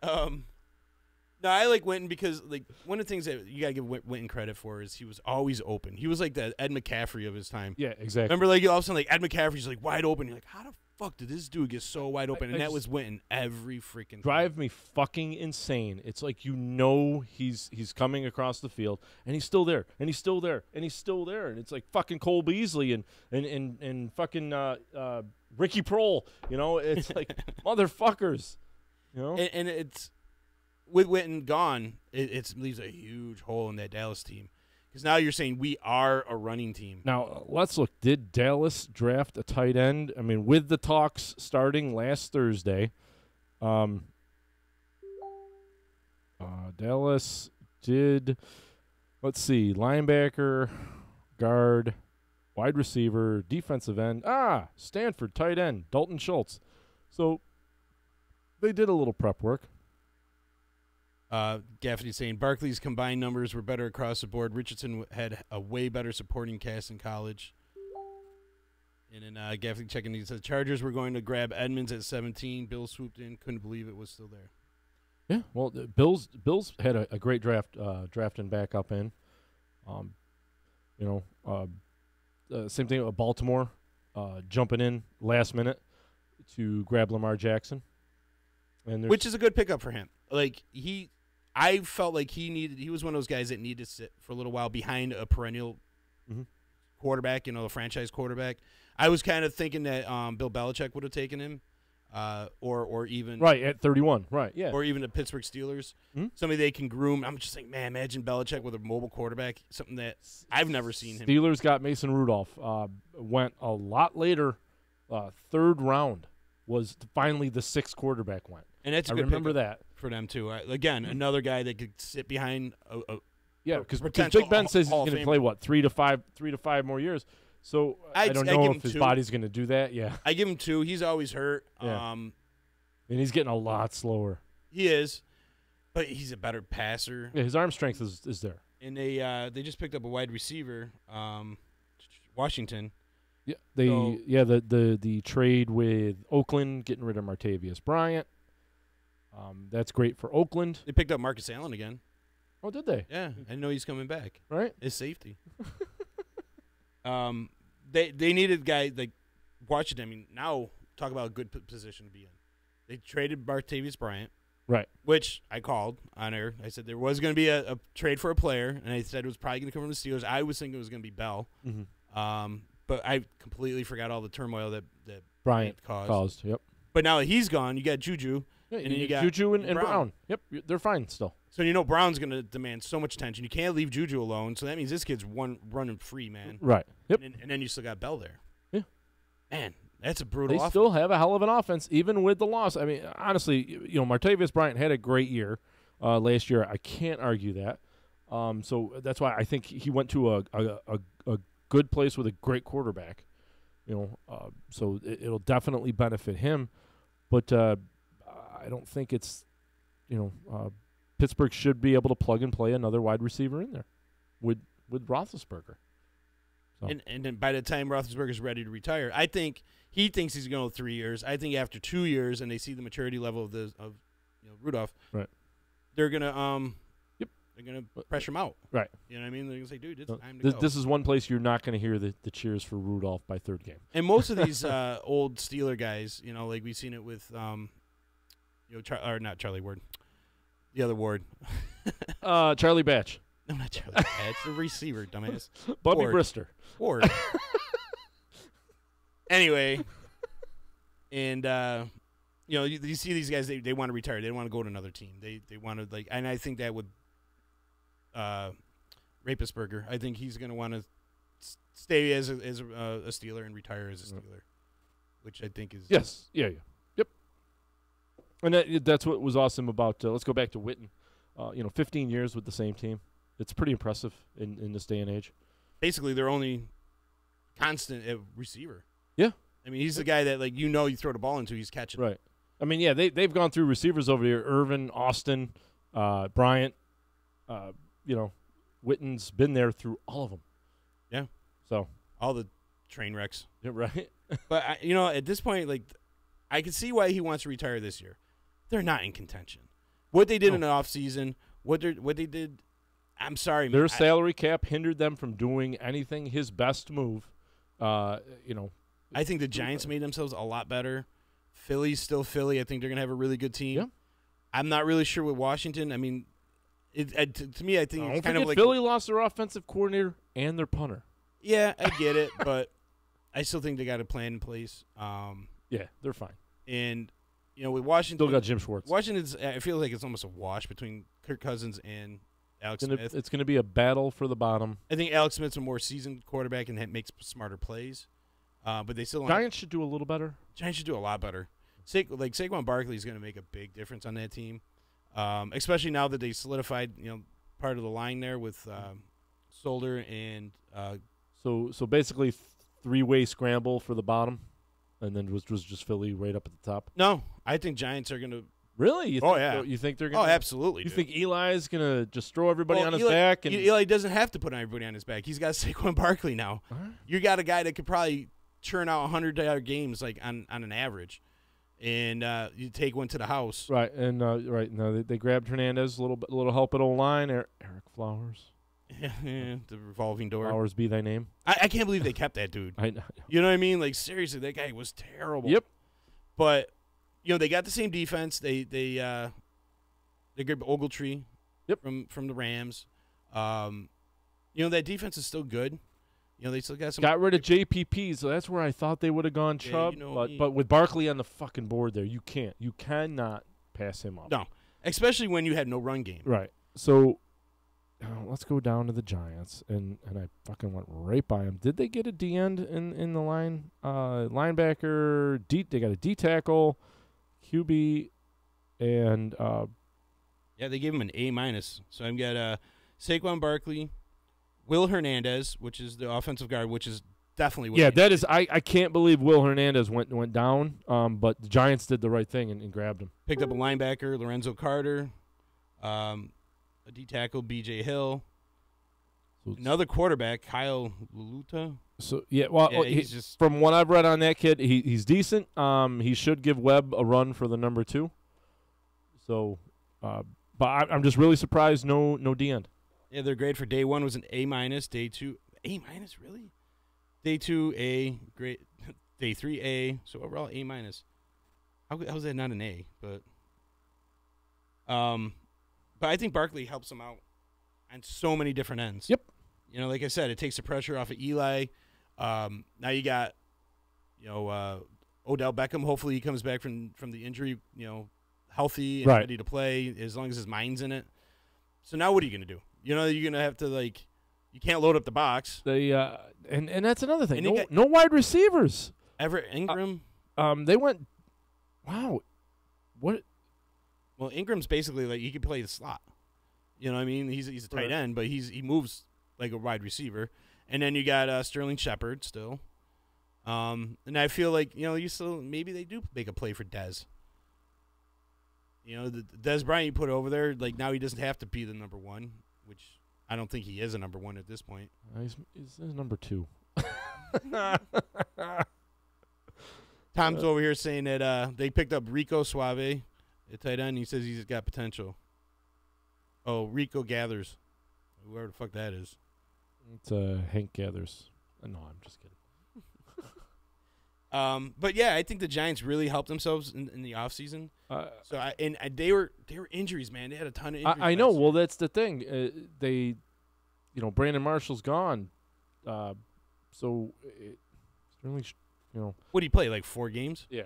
No, I like Witten because one of the things that you gotta give Witten credit for is he was always open. He was like the Ed McCaffrey of his time.
Yeah, exactly.
Remember, all of a sudden, Ed McCaffrey's wide open. You're like, how the fuck did this dude get so wide open? And that was Witten every freaking
drive me fucking insane. It's like he's coming across the field and he's still there and he's still there and he's still there and it's like fucking Cole Beasley and fucking Ricky Prohl. It's like motherfuckers.
And it's. With Witten gone, it leaves a huge hole in that Dallas team. Because now you're saying we are a running team.
Now, let's look. Did Dallas draft a tight end? I mean, with the talks starting last Thursday, Dallas did, let's see, linebacker, guard, wide receiver, defensive end. Stanford, tight end, Dalton Schultz. So they did a little prep work.
Gaffney's saying Barkley's combined numbers were better across the board. Richardson had a way better supporting cast in college. And then Gaffney checking, he says Chargers were going to grab Edmonds at 17. Bill swooped in, couldn't believe it was still there.
Yeah, well, Bills had a great draft, drafting back up in. Same thing with Baltimore. jumping in last minute to grab Lamar Jackson. And
which is a good pickup for him. Like, I felt like he was one of those guys that needed to sit for a little while behind a perennial quarterback, a franchise quarterback. I was kind of thinking that Bill Belichick would have taken him, or even
right at 31, right? Yeah,
or even the Pittsburgh Steelers, somebody they can groom. I'm just like, man, imagine Belichick with a mobile quarterback, something that I've never seen him.
Steelers got Mason Rudolph. Went a lot later, third round was finally the sixth quarterback went,
and that's a
I
good
remember that
for them too. Again, another guy that could sit behind
yeah, because Big Ben says he's going to play what 3 to 5 more years. So I don't know if his body's going to do that. Yeah,
I give him 2. He's always hurt.
Yeah. And he's getting a lot slower.
He is, but he's a better passer.
Yeah, his arm strength is there.
And they just picked up a wide receiver, Washington.
Yeah, the trade with Oakland, getting rid of Martavius Bryant. That's great for Oakland.
They picked up Marcus Allen again.
Oh, did they?
Yeah, I know he's coming back.
Right,
his safety. They needed a guy like Washington. I mean, now talk about a good position to be in. They traded Martavius Bryant,
right?
Which I called on air. I said there was going to be a trade for a player, and I said it was probably going to come from the Steelers. I was thinking it was going to be Bell, but I completely forgot all the turmoil that
Bryant caused. Yep.
But now that he's gone, you got Juju,
and then you got Juju and Brown. Yep, they're fine still.
So Brown's going to demand so much attention. You can't leave Juju alone. So that means this kid's running free, man.
Right. Yep.
And then you still got Bell there.
Yeah.
Man, that's a brutal
offense. They
offense.
still have a hell of an offense, even with the loss. I mean, honestly, Martavius Bryant had a great year last year. I can't argue that. So that's why I think he went to a good place with a great quarterback. So it'll definitely benefit him. But I don't think it's, Pittsburgh should be able to plug and play another wide receiver in there with Roethlisberger. So.
And then by the time Roethlisberger's ready to retire, I think he thinks he's going to go 3 years. I think after 2 years, and they see the maturity level of Rudolph,
right?
They're gonna they're gonna pressure him out,
right?
You know what I mean? They're gonna say, dude, it's time to go.
This is one place you're not going to hear the cheers for Rudolph by third game.
And most of these old Steeler guys, like we've seen it with or not Charlie Ward. The other Ward.
Charlie Batch.
No, not Charlie Batch. The receiver, dumbass.
Bubby Brister.
Ward. Anyway. And, you see these guys, they want to retire. They don't want to go to another team. They want to, and I think that with Rapusberger, I think he's going to want to stay as a Steeler and retire as a Steeler, which I think is.
Yes. Yeah. And that's what was awesome about. Let's go back to Witten. 15 years with the same team. It's pretty impressive in this day and age.
Basically, their only constant receiver.
Yeah.
I mean, he's the guy that you throw the ball into, he's catching.
Right. I mean, yeah, they've gone through receivers over here. Irvin, Austin, Bryant. Witten's been there through all of them.
Yeah.
So
all the train wrecks.
Yeah. Right.
But at this point, I can see why he wants to retire this year. They're not in contention. What they did in the offseason, what they did, I'm sorry, man.
Their salary cap hindered them from doing anything. His best move, I
think the Giants made themselves a lot better. Philly's still Philly. I think they're going to have a really good team.
Yeah.
I'm not really sure with Washington. I mean, to me, I think it's kind of like
Philly lost their offensive coordinator and their punter.
Yeah, I get it, but I still think they got a plan in place.
Yeah, they're fine.
And with Washington,
still got Jim Schwartz.
Washington's, I feel like it's almost a wash between Kirk Cousins and Alex Smith.
It's going to be a battle for the bottom.
I think Alex Smith's a more seasoned quarterback and makes smarter plays. But they still
Giants should do a little better.
Giants should do a lot better. Saquon Barkley is going to make a big difference on that team, especially now that they solidified part of the line there with Solder and.
So basically, three-way scramble for the bottom. And then was just Philly right up at the top?
No, I think Giants are going to.
Really?
You
think they're going to?
Oh, absolutely.
You think Eli's going to just throw everybody on his back? And
Eli doesn't have to put everybody on his back. He's got Saquon Barkley now.
Right.
You got a guy that could probably churn out 100 games on an average. And you take one to the house.
Right. And right now they grabbed Hernandez, a little help at O-line. Eric Flowers.
The revolving door.
Flowers be thy name.
I can't believe they kept that dude.
I know.
You know what I mean? Like, seriously, that guy was terrible.
Yep.
But, they got the same defense. They grabbed Ogletree from the Rams. That defense is still good. They still got some.
Got rid of JPP, so that's where I thought they would have gone Chubb. But with Barkley on the fucking board there, you cannot pass him up.
No, especially when you had no run game.
Right. So let's go down to the Giants, and I fucking went right by him. Did they get a D end in the line? Linebacker. They got a D tackle, QB, and
they gave him an A-. So I've got Saquon Barkley, Will Hernandez, which is the offensive guard, which is definitely what
that is. I can't believe Will Hernandez went down. But the Giants did the right thing and grabbed him.
Picked up a linebacker, Lorenzo Carter, a D tackle, B.J. Hill, another quarterback, Kyle Laluta.
So
he's just,
from what I've read on that kid, he's decent. He should give Webb a run for the number 2. So, but I'm just really surprised no D end.
Yeah, their grade for day 1 was an A-. Day 2, A-, really? Day 2, A. Great. Day 3, A. So overall, A-. How is that not an A? But I think Barkley helps him out on so many different ends.
Yep.
Like I said, it takes the pressure off of Eli. Now you got, Odell Beckham. Hopefully he comes back from the injury, healthy and ready to play as long as his mind's in it. So now what are you going to do? You're going to have to, you can't load up the box.
They and that's another thing. No wide receivers.
Everett Ingram.
They went, wow. What?
Well, Ingram's basically he could play the slot. You know what I mean? He's a tight end, but he moves like a wide receiver. And then you got Sterling Shepard still. And I feel like, you still maybe they do make a play for Dez. The Dez Bryant you put over there, now he doesn't have to be the number 1, which I don't think he is a number 1 at this point.
He's number 2.
Tom's over here saying that they picked up Rico Suave at tight end. He says he's got potential. Oh, Rico Gathers. Whoever the fuck that is.
It's Hank Gathers. No, I'm just kidding.
But yeah, I think the Giants really helped themselves in the offseason. They were injuries, man. They had a ton of injuries.
I know. Well, that's the thing. Brandon Marshall's gone. So Sterling,
What did he play? 4 games?
Yeah.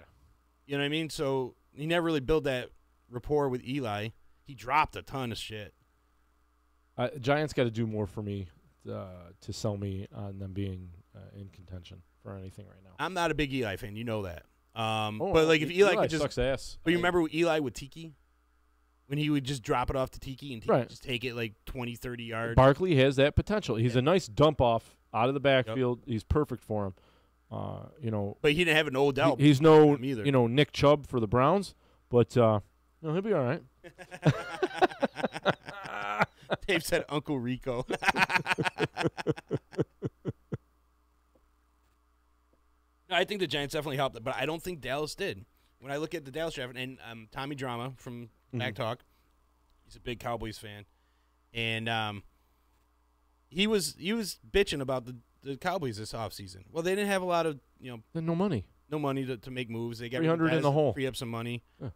You know what I mean? So he never really built that rapport with Eli. He dropped a ton of shit.
Giants got to do more for me to sell me on them being in contention for anything right now.
I'm not a big Eli fan. You know that. But if Eli could just
sucks ass.
But you remember Eli with Tiki? When he would just drop it off to Tiki and Tiki would just take it 20, 30 yards.
Barkley has that potential. He's a nice dump off out of the backfield. Yep. He's perfect for him.
But he didn't have an Odell.
He's no
either.
Nick Chubb for the Browns, but he'll be all right.
Dave said Uncle Rico. No, I think the Giants definitely helped, but I don't think Dallas did. When I look at the Dallas draft, and Tommy Drama from Back Talk, he's a big Cowboys fan, and he was bitching about the Cowboys this offseason. Well, they didn't have a lot of
no money
to make moves. They got
$300 in the hole,
free up some money.
Yeah.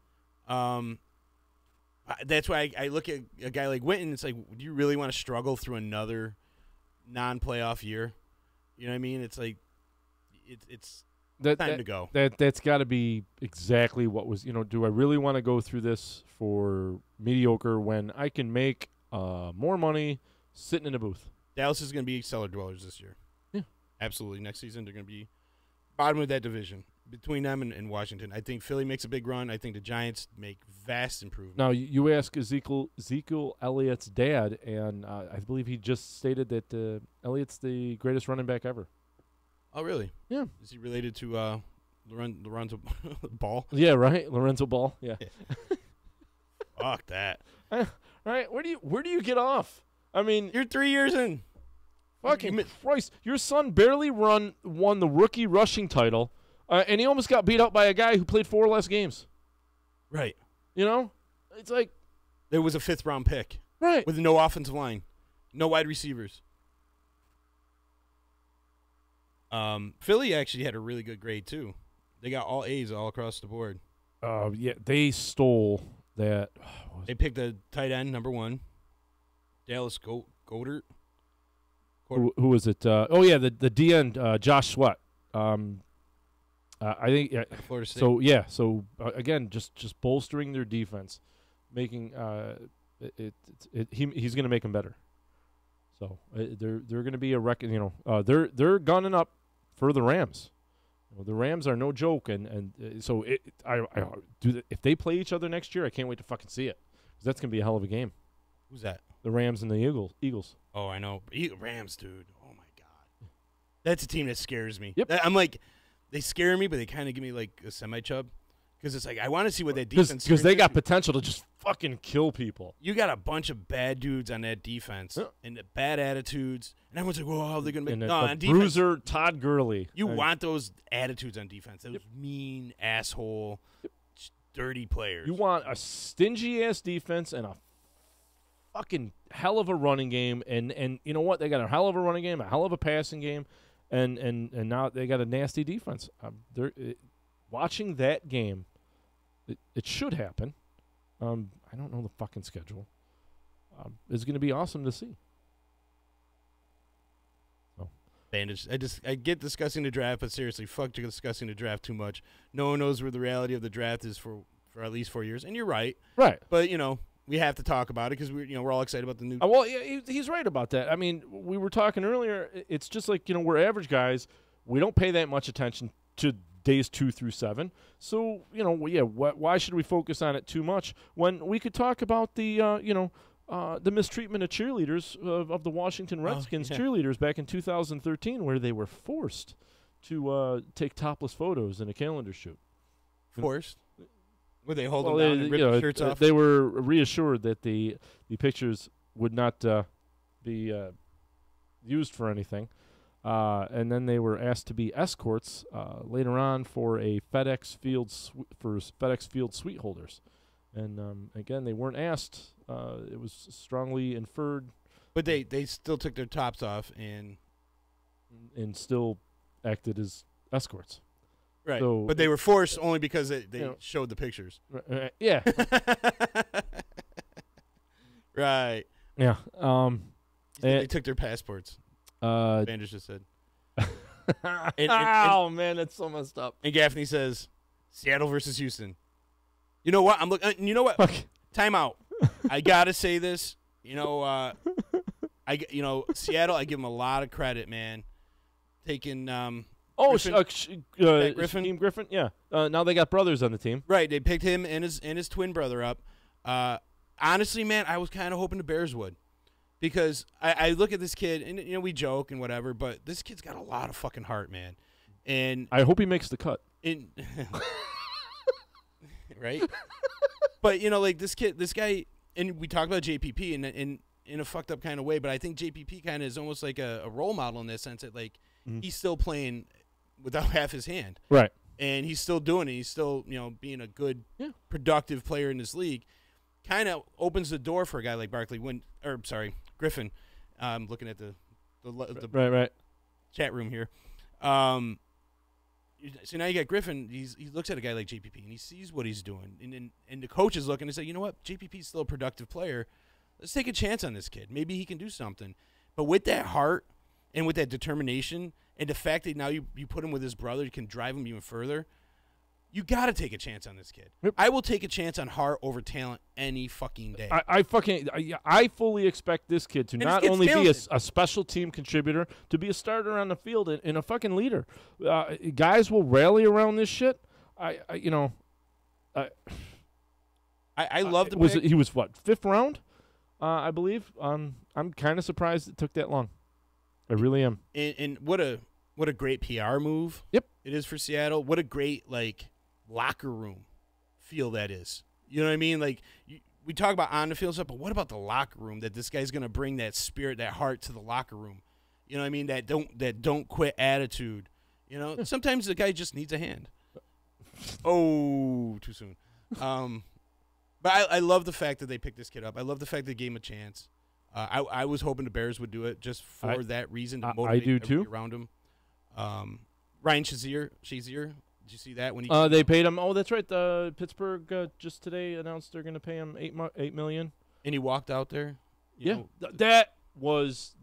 That's why I look at a guy like Witten. It's do you really want to struggle through another non-playoff year? You know what I mean? It's it's time to go.
That's got to be exactly what was. Do I really want to go through this for mediocre when I can make more money sitting in a booth?
Dallas is going to be cellar dwellers this year.
Yeah,
absolutely. Next season they're going to be bottom of that division. Between them and Washington, I think Philly makes a big run. I think the Giants make vast improvement.
Now, you ask Ezekiel Elliott's dad, and I believe he just stated that Elliott's the greatest running back ever.
Oh, really?
Yeah.
Is he related to Lorenzo Ball?
Yeah, right. Lorenzo Ball. Yeah.
Fuck that.
Right. Where do you get off? I mean,
you're 3 years in.
Fucking Christ! Your son barely won the rookie rushing title. And he almost got beat up by a guy who played 4 less games.
Right.
It's
there was a 5th round pick.
Right.
With no offensive line. No wide receivers. Philly actually had a really good grade too. They got all A's all across the board.
Yeah, they stole that.
They picked the tight end number 1, Dallas Goedert.
Who was it? The DN, Josh Sweat. I think
Florida State.
So again, just bolstering their defense, making he's going to make them better. So they're going to be a record. They're gunning up for the Rams. The Rams are no joke, and so if they play each other next year, I can't wait to fucking see it, because that's going to be a hell of a game.
Who's that?
The Rams and the Eagles.
Oh, I know. Rams, dude. Oh, my God. That's a team that scares me.
Yep.
I'm like, they scare me, but they kind of give me, like, a semi-chub. Because it's like, I want to see what that defense...
Because they got potential to just fucking kill people.
You got a bunch of bad dudes on that defense and bad attitudes. And everyone's like, well, how are they going to make...
on defense, Bruiser, Todd Gurley.
You want those attitudes on defense. Those mean, asshole, dirty players.
You want a stingy-ass defense and a fucking hell of a running game. And you know what? They got a hell of a running game, a hell of a passing game, and now they got a nasty defense. Watching that game, it should happen. I don't know the fucking schedule. It's going to be awesome to see.
Bandage. I get discussing the draft, but seriously, fuck discussing the draft too much. No one knows where the reality of the draft is for at least 4 years, and you're right.
Right.
But we have to talk about it because we're all excited about the new.
Well, yeah, he's right about that. I mean, we were talking earlier. It's just like we're average guys. We don't pay that much attention to days 2 through 7. So why should we focus on it too much when we could talk about the mistreatment of cheerleaders of the Washington Redskins cheerleaders back in 2013, where they were forced to take topless photos in a calendar shoot.
Forced? Would they hold them down and rip the shirts off?
They were reassured that the pictures would not be used for anything. And then they were asked to be escorts later on for a FedEx Field suite holders. And again, they weren't asked. It was strongly inferred.
But they still took their tops off and
still acted as escorts.
Right.
So,
but they were forced only because they showed the pictures.
Yeah.
Right.
Yeah.
They took their passports. Bandage just said.
Oh, man, that's so messed up.
And Gaffney says, Seattle versus Houston. You know what? I'm looking. You know what?
Okay.
Time out. I gotta say this. Seattle. I give them a lot of credit, man. Taking
Griffin. Team Griffin. Yeah. Now they got brothers on the team.
Right. They picked him and his twin brother up. Honestly, man, I was kind of hoping the Bears would. Because I look at this kid, and we joke and whatever, but this kid's got a lot of fucking heart, man. And
I hope he makes the cut.
Right? But like this guy, and we talk about JPP in a fucked up kind of way, but I think JPP kind of is almost like a role model in that sense that he's still playing without half his hand,
right? And
he's still doing it. He's still being a good, productive player in this league. Kind of opens the door for a guy like Griffin. I'm looking at the
right
chat room here. So now you got Griffin. He looks at a guy like JPP and he sees what he's doing, and the coach is looking and say, you know what, JPP's still a productive player. Let's take a chance on this kid. Maybe he can do something. But with that heart and with that determination and the fact that now you put him with his brother, you can drive him even further. You got to take a chance on this kid.
Yep.
I will take a chance on heart over talent any fucking day.
I fully expect this kid to not only be a special team contributor, to be a starter on the field and a fucking leader. Guys will rally around this shit. I love the pick. He was what, 5th round, I believe. I'm kind of surprised it took that long. I really am.
And what a great PR move.
Yep,
it is for Seattle. What a great locker room feel that is. You know what I mean? We talk about on the field stuff, but what about the locker room? That this guy's going to bring that spirit, that heart to the locker room. You know what I mean? That don't quit attitude. Sometimes the guy just needs a hand. Oh, too soon. But I love the fact that they picked this kid up. I love the fact they gave him a chance. I was hoping the Bears would do it just for that reason to motivate
I do too.
around him. Ryan Shazier, did you see that when he?
They paid him. Oh, that's right. Pittsburgh just today announced they're going to pay him $8 million.
And he walked out there.
Yeah, that was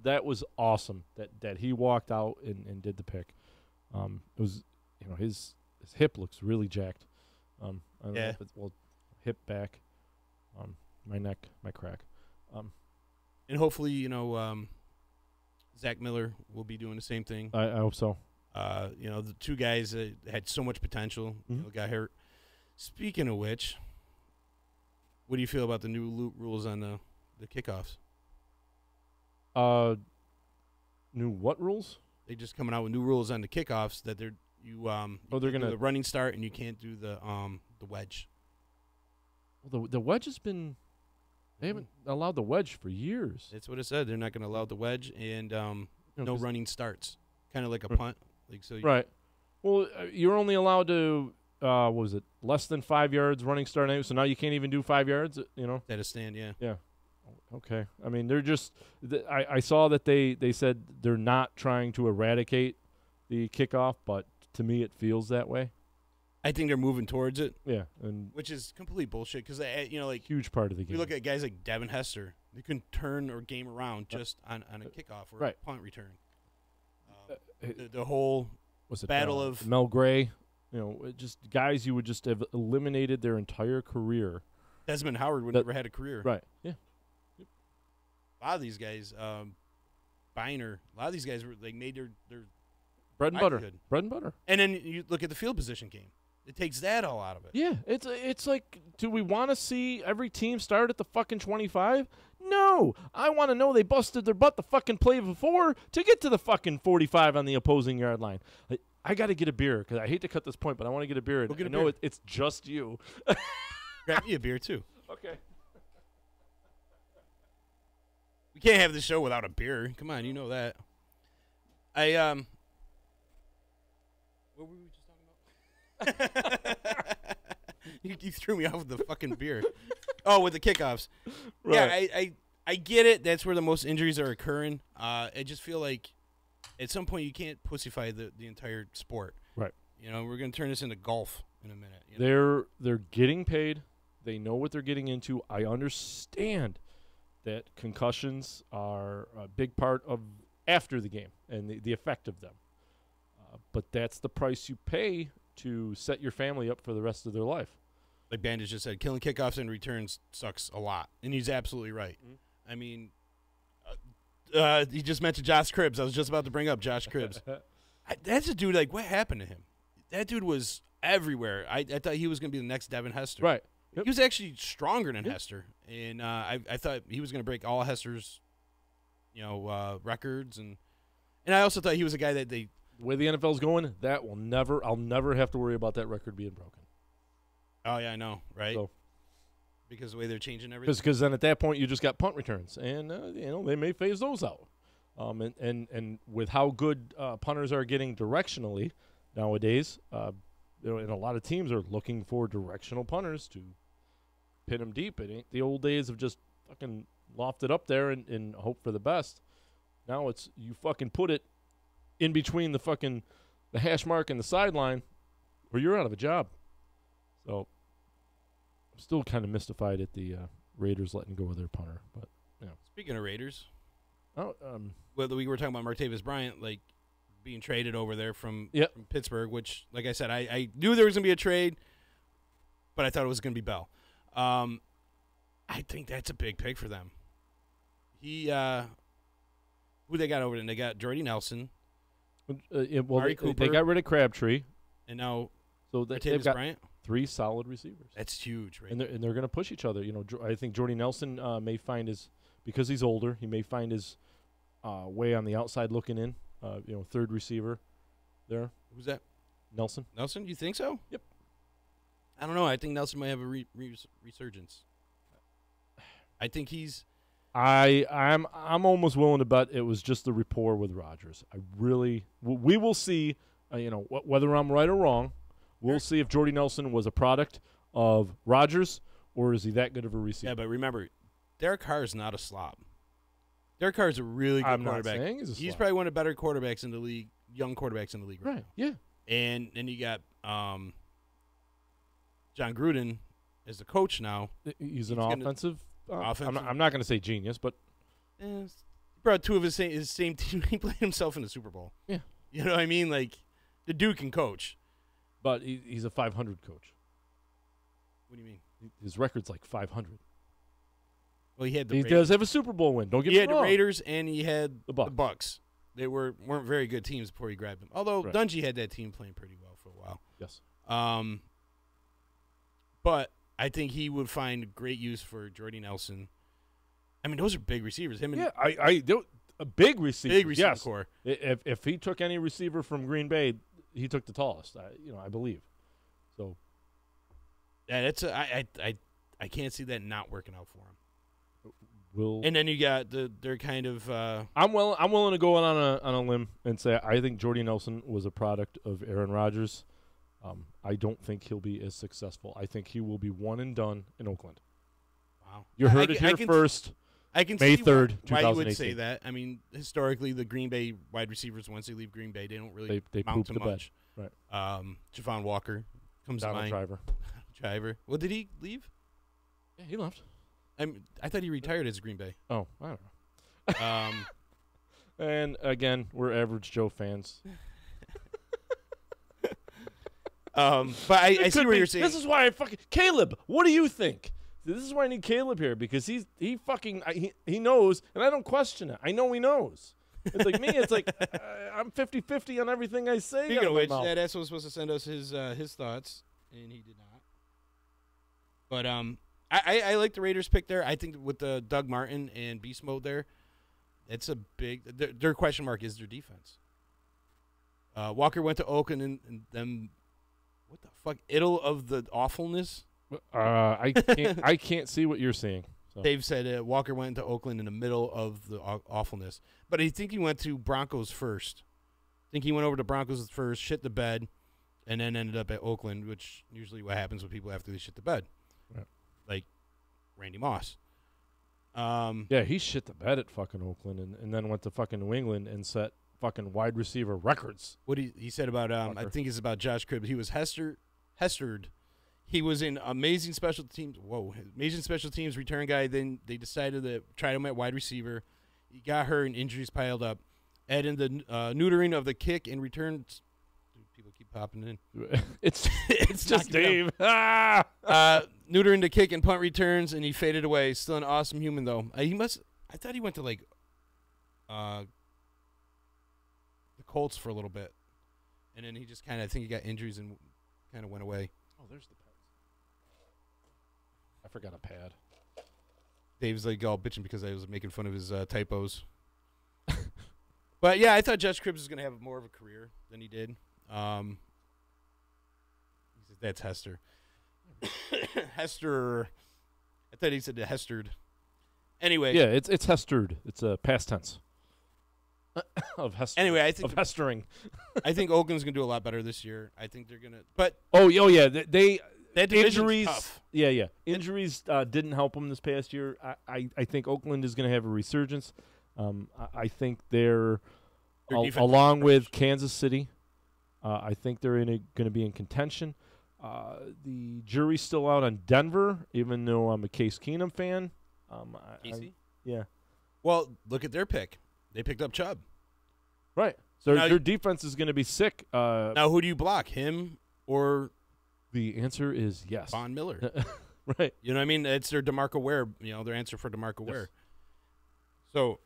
awesome. That he walked out and did the pick. It was, his hip looks really jacked. I don't know if it's, hip back, my neck, my crack.
And hopefully, Zach Miller will be doing the same thing.
I hope so.
The two guys that had so much potential, got hurt. Speaking of which, what do you feel about the new rules on the kickoffs?
New what rules?
They just coming out with new rules on the kickoffs that they're gonna do the running start and you can't do the wedge.
Well, the wedge has been. They haven't allowed the wedge for years.
That's what it said. They're not going to allow the wedge and no running starts. Kind of like a punt.
Right. Well, you're only allowed to, what was it, less than 5 yards running start anyway, so now you can't even do 5 yards,
At a stand, yeah.
Yeah. Okay. I mean, they're just I saw that they said they're not trying to eradicate the kickoff, but to me it feels that way.
I think they're moving towards it.
Yeah, and
which is complete bullshit because
huge part of the game.
You look at guys like Devin Hester; they can turn or game around just on a kickoff or a punt return. The whole battle of
Mel Gray, just guys you would just have eliminated their entire career.
Desmond Howard would never had a career.
Right. Yeah.
Yep. A lot of these guys, Biner, a lot of these guys were made their
bread and butter. Bread and butter.
And then you look at the field position game. It takes that all out of it.
Yeah, it's like, do we want to see every team start at the fucking 25? No. I want to know they busted their butt the fucking play before to get to the fucking 45 on the opposing yard line. I got to get a beer because I hate to cut this point, but I want to get a beer. I know it's just you.
Grab me a beer, too.
Okay.
We can't have the show without a beer. Come on, you know that. What were we just talking about? You threw me off with the fucking beer. Oh, with the kickoffs. Right. Yeah, I get it. That's where the most injuries are occurring. I just feel like at some point you can't pussify the entire sport.
Right.
We're going to turn this into golf in a minute.
They're getting paid. They know what they're getting into. I understand that concussions are a big part of after the game and the effect of them. But that's the price you pay to set your family up for the rest of their life.
Like Bandage just said, killing kickoffs and returns sucks a lot. And he's absolutely right. Mm-hmm. I mean, he just mentioned Josh Cribbs. I was just about to bring up Josh Cribbs. That's a dude, what happened to him? That dude was everywhere. I thought he was going to be the next Devin Hester.
Right.
Yep. He was actually stronger than Hester. And I thought he was going to break all Hester's, records. And I also thought he was a guy that they...
The way the NFL's going, I'll never have to worry about that record being broken.
Oh, yeah, I know, right?
So,
because the way they're changing everything?
Because then at that point, you just got punt returns, and, they may phase those out. And with how good punters are getting directionally nowadays, and a lot of teams are looking for directional punters to pin them deep. It ain't the old days of just fucking loft it up there and hope for the best. Now it's you fucking put it in between the hash mark and the sideline, or you're out of a job. So I'm still kind of mystified at the Raiders letting go of their punter. But
speaking of Raiders, whether we were talking about Martavis Bryant, being traded over there from Pittsburgh, which, like I said, I knew there was going to be a trade, but I thought it was going to be Bell. I think that's a big pick for them. Who they got over there? They got Jordy Nelson.
They got rid of Crabtree,
and now
they've got Bryant. 3 solid receivers.
That's huge, right?
And they're going to push each other. I think Jordy Nelson may find because he's older, he may find his way on the outside looking in. Third receiver there.
Who's that?
Nelson.
Nelson, you think so?
Yep.
I don't know. I think Nelson might have a resurgence. I think he's.
I'm almost willing to bet it was just the rapport with Rodgers. We will see. Whether I'm right or wrong, we'll see if Jordy Nelson was a product of Rodgers or is he that good of a receiver.
Yeah, but remember, Derek Carr is not a slob. Derek Carr's a really good
I'm not
quarterback.
saying he's a
He's
slouch.
probably one of the better quarterbacks in the league, young quarterbacks in the league
Right,
now.
yeah.
And then you got John Gruden as the coach now.
He's an offensive.
offensive.
I'm not going to say genius, but
He brought two of his same team. He played himself in the Super Bowl.
Yeah.
You know what I mean? Like, the dude can coach.
but he's a 500 coach.
What do you mean?
His record's like 500.
Well, he had the
He
Raiders.
does have a Super Bowl win. Don't get
He
me
had
wrong.
the Raiders and he had
The
the
Bucs.
Bucks. They weren't very good teams before he grabbed them. Although
Right.
Dungy had that team playing pretty well for a while.
Yes.
But I think he would find great use for Jordy Nelson. I mean, those are big receivers. Him and
Yeah, a big receiver.
big receiver
yes.
core.
If he took any receiver from Green Bay, he took the tallest. I believe. So
Yeah, that's I can't see that not working out for him.
we'll.
And then you got they're kind of
I'm willing to go on a limb and say I think Jordy Nelson was a product of Aaron Rodgers. I don't think he'll be as successful. I think he will be one and done in Oakland.
wow.
You heard it here first.
I can
May
see
3rd,
why you would
2018.
say that. I mean, historically, the Green Bay wide receivers, once they leave Green Bay, they don't really
They
mount
poop
to
the bed.
much.
Right.
Javon Walker comes
Donald
to mind.
Driver.
Driver. Well, did he leave?
Yeah, he left.
I thought he retired as Green Bay.
Oh, I don't know.
Um,
And again, we're average Joe fans.
but I see
Could
what
be.
you're saying.
This is why I fucking Caleb. What do you think? This is why I need Caleb here because he knows, and I don't question it. I know he knows. It's like me. It's like I'm 50-50 on everything I say.
Speaking
out
of
my
which,
mouth.
that asshole was supposed to send us his thoughts, and he did not. But I like the Raiders pick there. I think with the Doug Martin and Beast Mode there, it's a big. Their question mark is their defense. Walker went to Oakland and them. What the fuck? Iddle of the awfulness.
I can't see what you're seeing. So.
Dave said Walker went to Oakland in the middle of the awfulness, but I think he went to Broncos first. I think he went over to Broncos first, shit the bed, and then ended up at Oakland, which usually what happens with people after they shit the bed,
Right.
like Randy Moss.
Yeah, he shit the bed at fucking Oakland and then went to fucking New England and set fucking wide receiver records.
What he said about I think it's about Josh Cribbs. He was Hestered. He was in amazing special teams. Amazing special teams return guy. Then they decided to try him at wide receiver. He got hurt and injuries piled up. Add in the neutering of the kick and return. Dude, people keep popping in.
it's just
knocking
Dave.
Neutering the kick and punt returns, and he faded away. Still an awesome human though. I thought he went to like the Colts for a little bit, and then he just kind of I think he got injuries and kind of went away.
Oh, there's the pens. I forgot a pad.
Dave's like all bitching because I was making fun of his typos. But yeah, I thought Josh Cribbs was going to have more of a career than he did. He says that's Hester. Hester. I thought he said Hestered. Anyway.
Yeah, it's Hestered. It's a past tense of Hester.
Anyway, I think
of Hestering.
I think Oakland's going to do a lot better this year. I think they're going to. But
oh yeah, they
that division's
injuries.
tough.
Yeah. Injuries didn't help them this past year. I think Oakland is going to have a resurgence. I think they're along with Kansas City. I think they're going to be in contention. The jury's still out on Denver, even though I'm a Case Keenum fan.
Casey?
Yeah.
Well, look at their pick. They picked up Chubb.
Right. So their defense is going to be sick.
Now, who do you block, him or
the answer is yes.
Von Miller?
Right.
You know what I mean? It's their DeMarco Ware. Their answer for DeMarco Ware. So,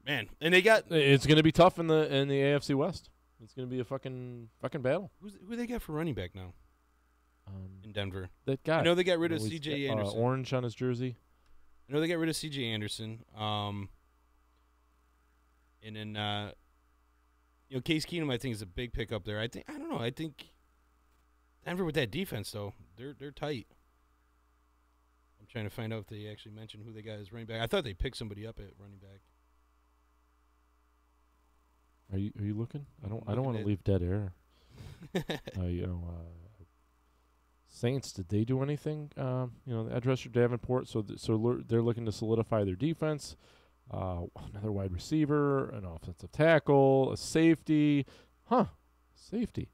man, and they got.
It's going to be tough in the AFC West. It's going to be a fucking battle.
Who they got for running back now? In Denver,
that guy.
I know they got rid of C.J. Anderson.
Orange on his jersey.
I know they got rid of C.J. Anderson. And then Case Keenum, I think, is a big pickup there. I don't know. I think Denver with that defense though, they're tight. I'm trying to find out if they actually mentioned who they got as running back. I thought they picked somebody up at running back.
Are you looking? I don't want to leave dead air. Saints, did they do anything? Edge rusher Davenport, so they're looking to solidify their defense. another wide receiver, an offensive tackle, a safety. Safety.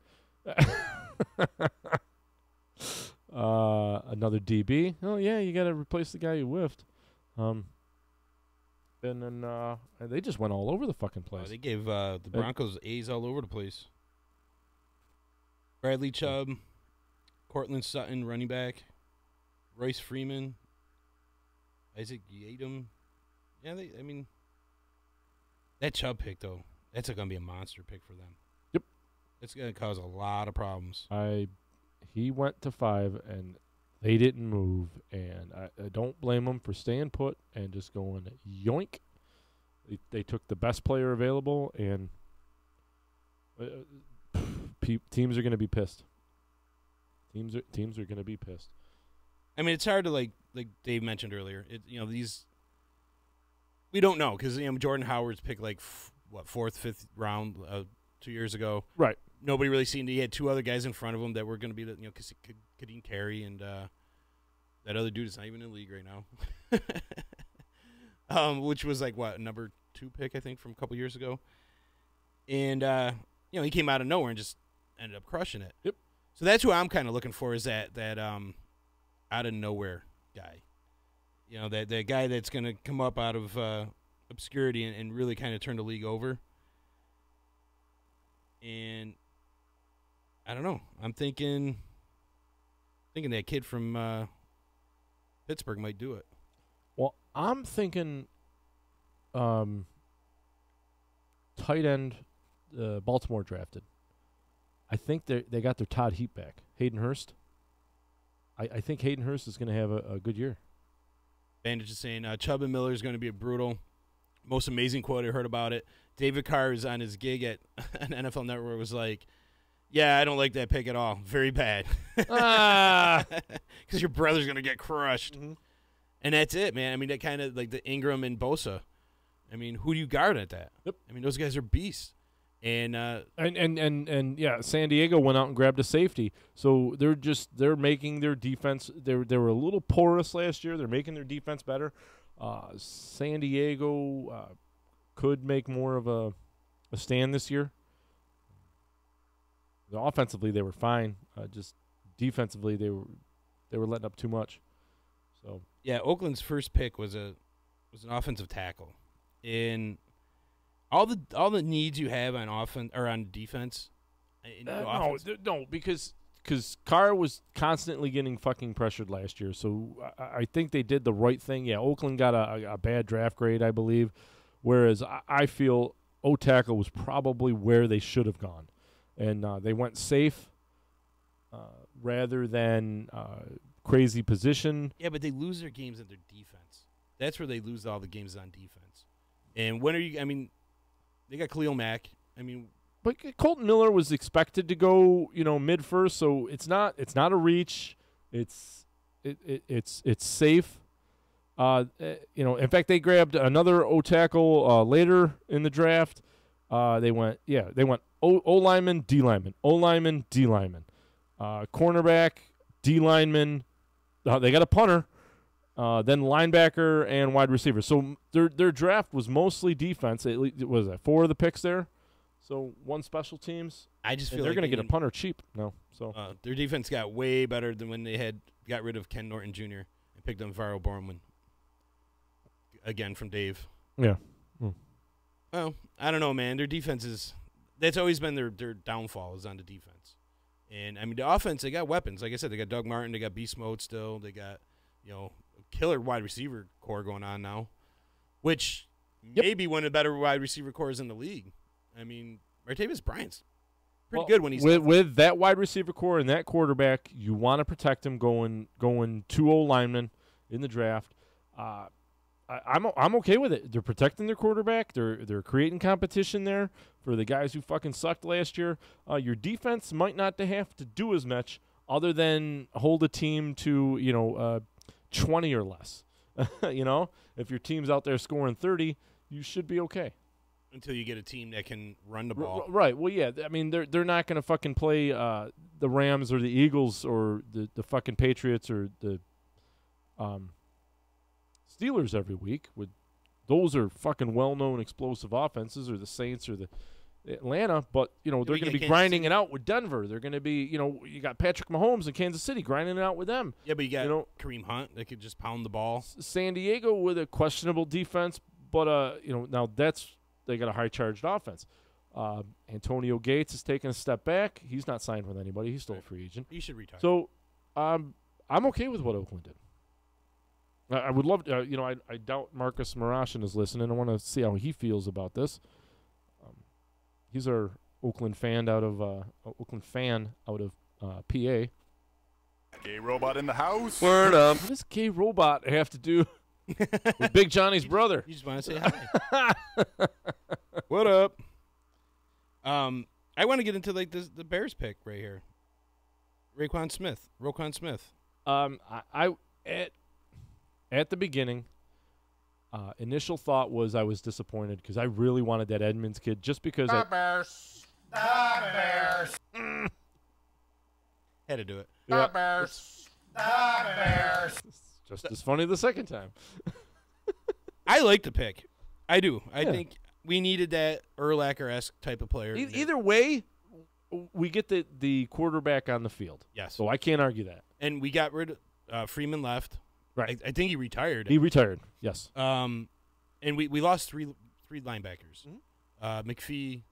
Another DB. Oh, yeah, you got to replace the guy you whiffed. And then they just went all over the fucking place.
They gave the Broncos A's all over the place. Bradley Chubb, Cortland Sutton, running back, Royce Freeman, Isaac Yiadom. Yeah, that Chubb pick, though, that's going to be a monster pick for them.
Yep.
It's going to cause a lot of problems.
He went to 5, and they didn't move, and I don't blame them for staying put and just going yoink. They took the best player available, and teams are going to be pissed. Teams are going to be pissed.
I mean, it's hard to like Dave mentioned earlier. These we don't know because Jordan Howard's picked like fourth, fifth round 2 years ago.
Right.
Nobody really seen. He had 2 other guys in front of him that were going to be Kadeem Carey and that other dude is not even in the league right now. Which was like number 2 pick I think from a couple years ago, and he came out of nowhere and just ended up crushing it.
Yep.
So that's who I'm kind of looking for is that out of nowhere guy. That guy that's going to come up out of obscurity and really kind of turn the league over. And I don't know. I'm thinking that kid from Pittsburgh might do it.
Well, I'm thinking tight end Baltimore drafted. I think they got their Todd Heap back. Hayden Hurst. I think Hayden Hurst is going to have a good year.
Bandage is saying Chubb and Miller is going to be a brutal. Most amazing quote I heard about it. David Carr is on his gig at an NFL Network was like, yeah, I don't like that pick at all. Very bad. Because your brother's going to get crushed. Mm-hmm. And that's it, man. I mean, that kind of like the Ingram and Bosa. I mean, who do you guard at that?
Yep.
I mean, those guys are beasts. And
yeah, San Diego went out and grabbed a safety. So they're making their defense. They were a little porous last year. They're making their defense better. San Diego could make more of a stand this year. Offensively, they were fine. Just defensively, they were letting up too much. So
yeah, Oakland's first pick was an offensive tackle. In all the needs you have on offense or on defense.
No, because Carr was constantly getting fucking pressured last year. So I think they did the right thing. Yeah, Oakland got a bad draft grade, I believe, whereas I feel O-tackle was probably where they should have gone. And they went safe rather than crazy position.
Yeah, but they lose their games on their defense. That's where they lose all the games on defense. And when are you – I mean, they got Khalil Mack. I mean –
But Colton Miller was expected to go, mid-first, so it's not a reach. It's safe. In fact, they grabbed another O-tackle later in the draft. They went O-lineman, D-lineman, O-lineman, D-lineman. Cornerback, D-lineman. They got a punter, then linebacker and wide receiver. So their draft was mostly defense. It was 4 of the picks there. So one special teams.
I just feel
they're
like
going to get a punter cheap. No, so
their defense got way better than when they got rid of Ken Norton Jr. and picked up Varro Borman. Again from Dave.
Yeah.
Well, I don't know, man. Their defense that's always been their downfall is on the defense. And I mean the offense, they got weapons. Like I said, they got Doug Martin, they got Beast Mode still, they got a killer wide receiver core going on now, which may be one of the better wide receiver cores in the league. I mean, Martavis Bryant's pretty good when he's
with that wide receiver core and that quarterback. You want to protect him going 2 linemen in the draft. I'm okay with it. They're protecting their quarterback. They're creating competition there for the guys who fucking sucked last year. Your defense might not have to do as much other than hold a team to 20 or less. If your team's out there scoring 30, you should be okay.
Until you get a team that can run the ball.
Right. Well, yeah. I mean, they're not going to fucking play the Rams or the Eagles or the fucking Patriots or the Steelers every week with those are fucking well-known explosive offenses, or the Saints or the Atlanta, but, they're going to be grinding it out with Denver. They're going to be, you got Patrick Mahomes in Kansas City grinding it out with them.
Yeah, but you got Kareem Hunt that could just pound the ball.
San Diego with a questionable defense, but, now they got a high-charged offense. Antonio Gates is taking a step back. He's not signed with anybody. He's still a free agent.
He should retire.
So I'm okay with what Oakland did. I would love to, I doubt Marcus Marashan is listening. I want to see how he feels about this. He's our Oakland fan out of PA.
Gay robot in the house.
Word up. What does gay robot have to do with Big Johnny's brother?
You just want to say hi. What up? I want to get into like the Bears pick right here. Roquan Smith.
At the beginning, initial thought was I was disappointed because I really wanted that Edmonds kid just because
The Bears.
Had to do it.
The Bears.
It's just as funny the second time.
I like the pick. I do. I think we needed that Urlacher-esque type of player.
Either way, we get the quarterback on the field.
Yes.
So I can't argue that.
And we got rid of Freeman left.
Right.
I think he retired.
He retired, yes.
And we lost three linebackers. McPhee,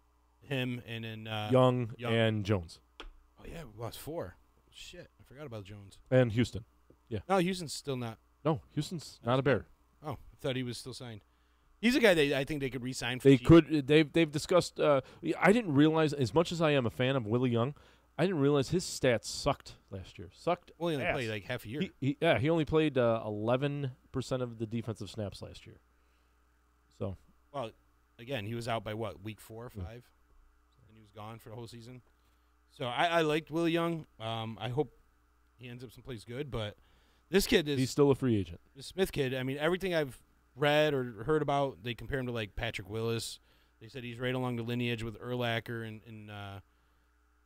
him, and then
Young and Jones.
Oh, yeah, we lost 4. Shit, I forgot about Jones.
And Houston. Yeah.
No, Houston's still not.
No, Houston's not a Bear.
Oh, I thought he was still signed. He's a guy that I think they could re-sign for.
They've discussed. I didn't realize, as much as I am a fan of Willie Young, I didn't realize his stats sucked last year.
Well, he only played like half a year.
He only played 11% of the defensive snaps last year. So.
Well, again, he was out by what, week 4 or 5, and he was gone for the whole season. So I liked Willie Young. I hope he ends up someplace good. But this kid is.
He's still a free agent.
The Smith kid. I mean, everything I've read or heard about, they compare him to like Patrick Willis. They said he's right along the lineage with Urlacher, and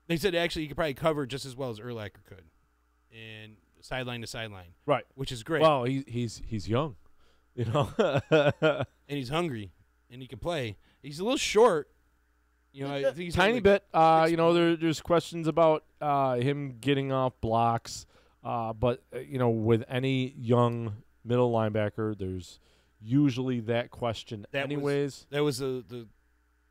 they said actually he could probably cover just as well as Urlacher could, and sideline to sideline.
Right,
which is great.
Well, he's young,
and he's hungry, and he can play. He's a little short. I think he's
tiny
like
bit. There's questions about him getting off blocks, but with any young middle linebacker, there's usually that question. That was the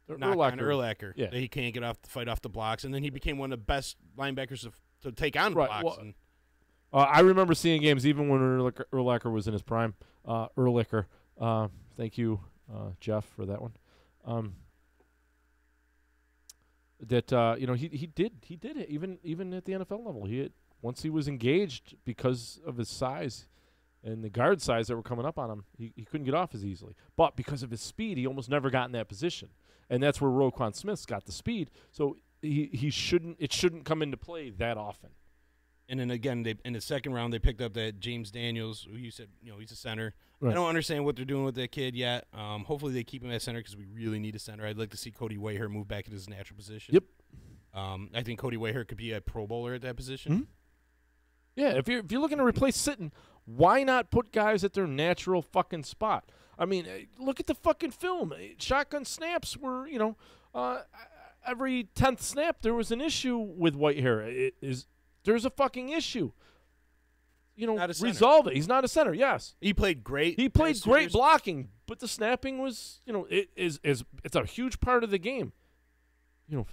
knock on Urlacher.
Yeah, that he can't fight off the blocks, and then he became one of the best linebackers to take on blocks.
Well, I remember seeing games even when Urlacher was in his prime. Urlacher, thank you, Jeff, for that one. That he did it even at the NFL level. Once he was engaged because of his size and the guard size that were coming up on him, he couldn't get off as easily. But because of his speed, he almost never got in that position, and that's where Roquan Smith's got the speed. So it shouldn't come into play that often.
And then again, in the second round, they picked up that James Daniels, who you said he's a center. Right. I don't understand what they're doing with that kid yet. Hopefully they keep him at center because we really need a center. I'd like to see Cody Wayher move back into his natural position.
Yep.
I think Cody Wayher could be a Pro Bowler at that position.
Mm-hmm. Yeah, if you're looking to replace Sitton, why not put guys at their natural fucking spot? I mean, look at the fucking film. Shotgun snaps were, every 10th snap there was an issue with Whitehair. There's a fucking issue. Resolve it. He's not a center. Yes,
he played great.
He played great blocking, but the snapping was, it's a huge part of the game. You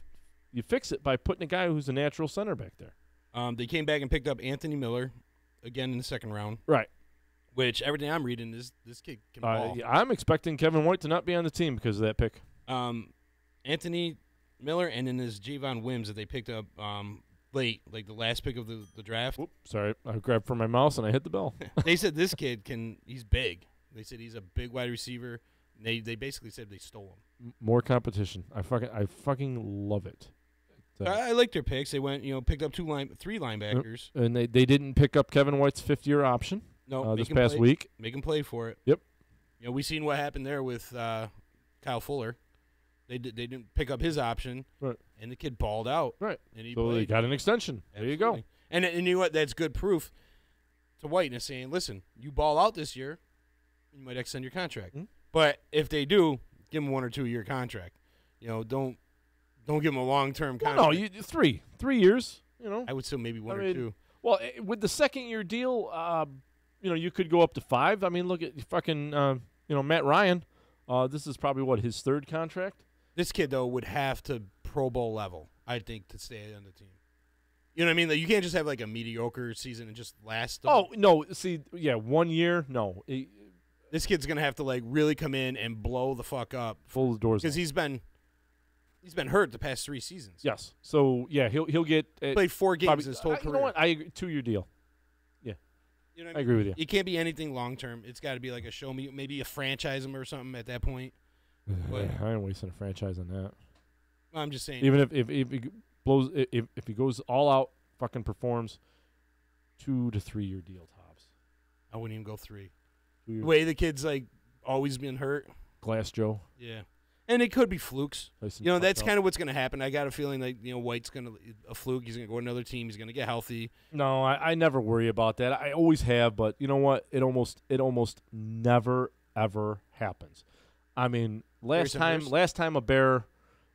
fix it by putting a guy who's a natural center back there.
They came back and picked up Anthony Miller again in the second round.
Right.
Which everything I'm reading is this kid can ball.
I'm expecting Kevin White to not be on the team because of that pick.
Anthony Miller and then this Javon Wims that they picked up late, like the last pick of the draft.
Whoop, sorry, I grabbed for my mouse and I hit the bell.
They said this kid he's big. They said he's a big wide receiver. They basically said they stole him.
More competition. I fucking love it.
I like their picks. They went, picked up 3 linebackers.
And they didn't pick up Kevin White's 5th-year option this past week.
Make him play for it.
Yep.
We seen what happened there with Kyle Fuller. They didn't pick up his option,
right? And
the kid balled out,
right?
And he
they got an extension.
Absolutely.
There you go.
And you know what? That's good proof to White and saying, listen, you ball out this year, you might extend your contract.
Mm-hmm.
But if they do, give him 1 or 2 year contract. Don't give him a long-term contract.
Well, no, 3 years.
I would still maybe one or 2.
Well, with the second-year deal, you could go up to 5. I mean, look at fucking, Matt Ryan. This is probably his 3rd contract.
This kid though would have to Pro Bowl level, I think, to stay on the team. You know what I mean? Like, you can't just have like a mediocre season and just last.
Oh no, see, 1 year, no.
This kid's gonna have to like really come in and blow the fuck up,
full the doors,
because he's been hurt the past 3 seasons.
Yes, so yeah, he'll get
played 4 games his whole career.
You know what? I agree. 2-year deal. Yeah,
you know what
I agree with you.
It can't be anything long term. It's got to be like a show me, maybe a franchise him or something at that point. But
I ain't wasting a franchise on that.
I'm just saying,
even if he blows, if he goes all out, fucking performs, 2 to 3 year deal tops.
I wouldn't even go 3.
2 years.
The way the kid's like always been hurt.
Glass Joe.
Yeah. And it could be flukes. That's kind of what's going to happen. I got a feeling like, White's going to a fluke. He's going to go to another team. He's going to get healthy.
No, I never worry about that. I always have, but you know what? It almost never ever happens. I mean, last time a Bear,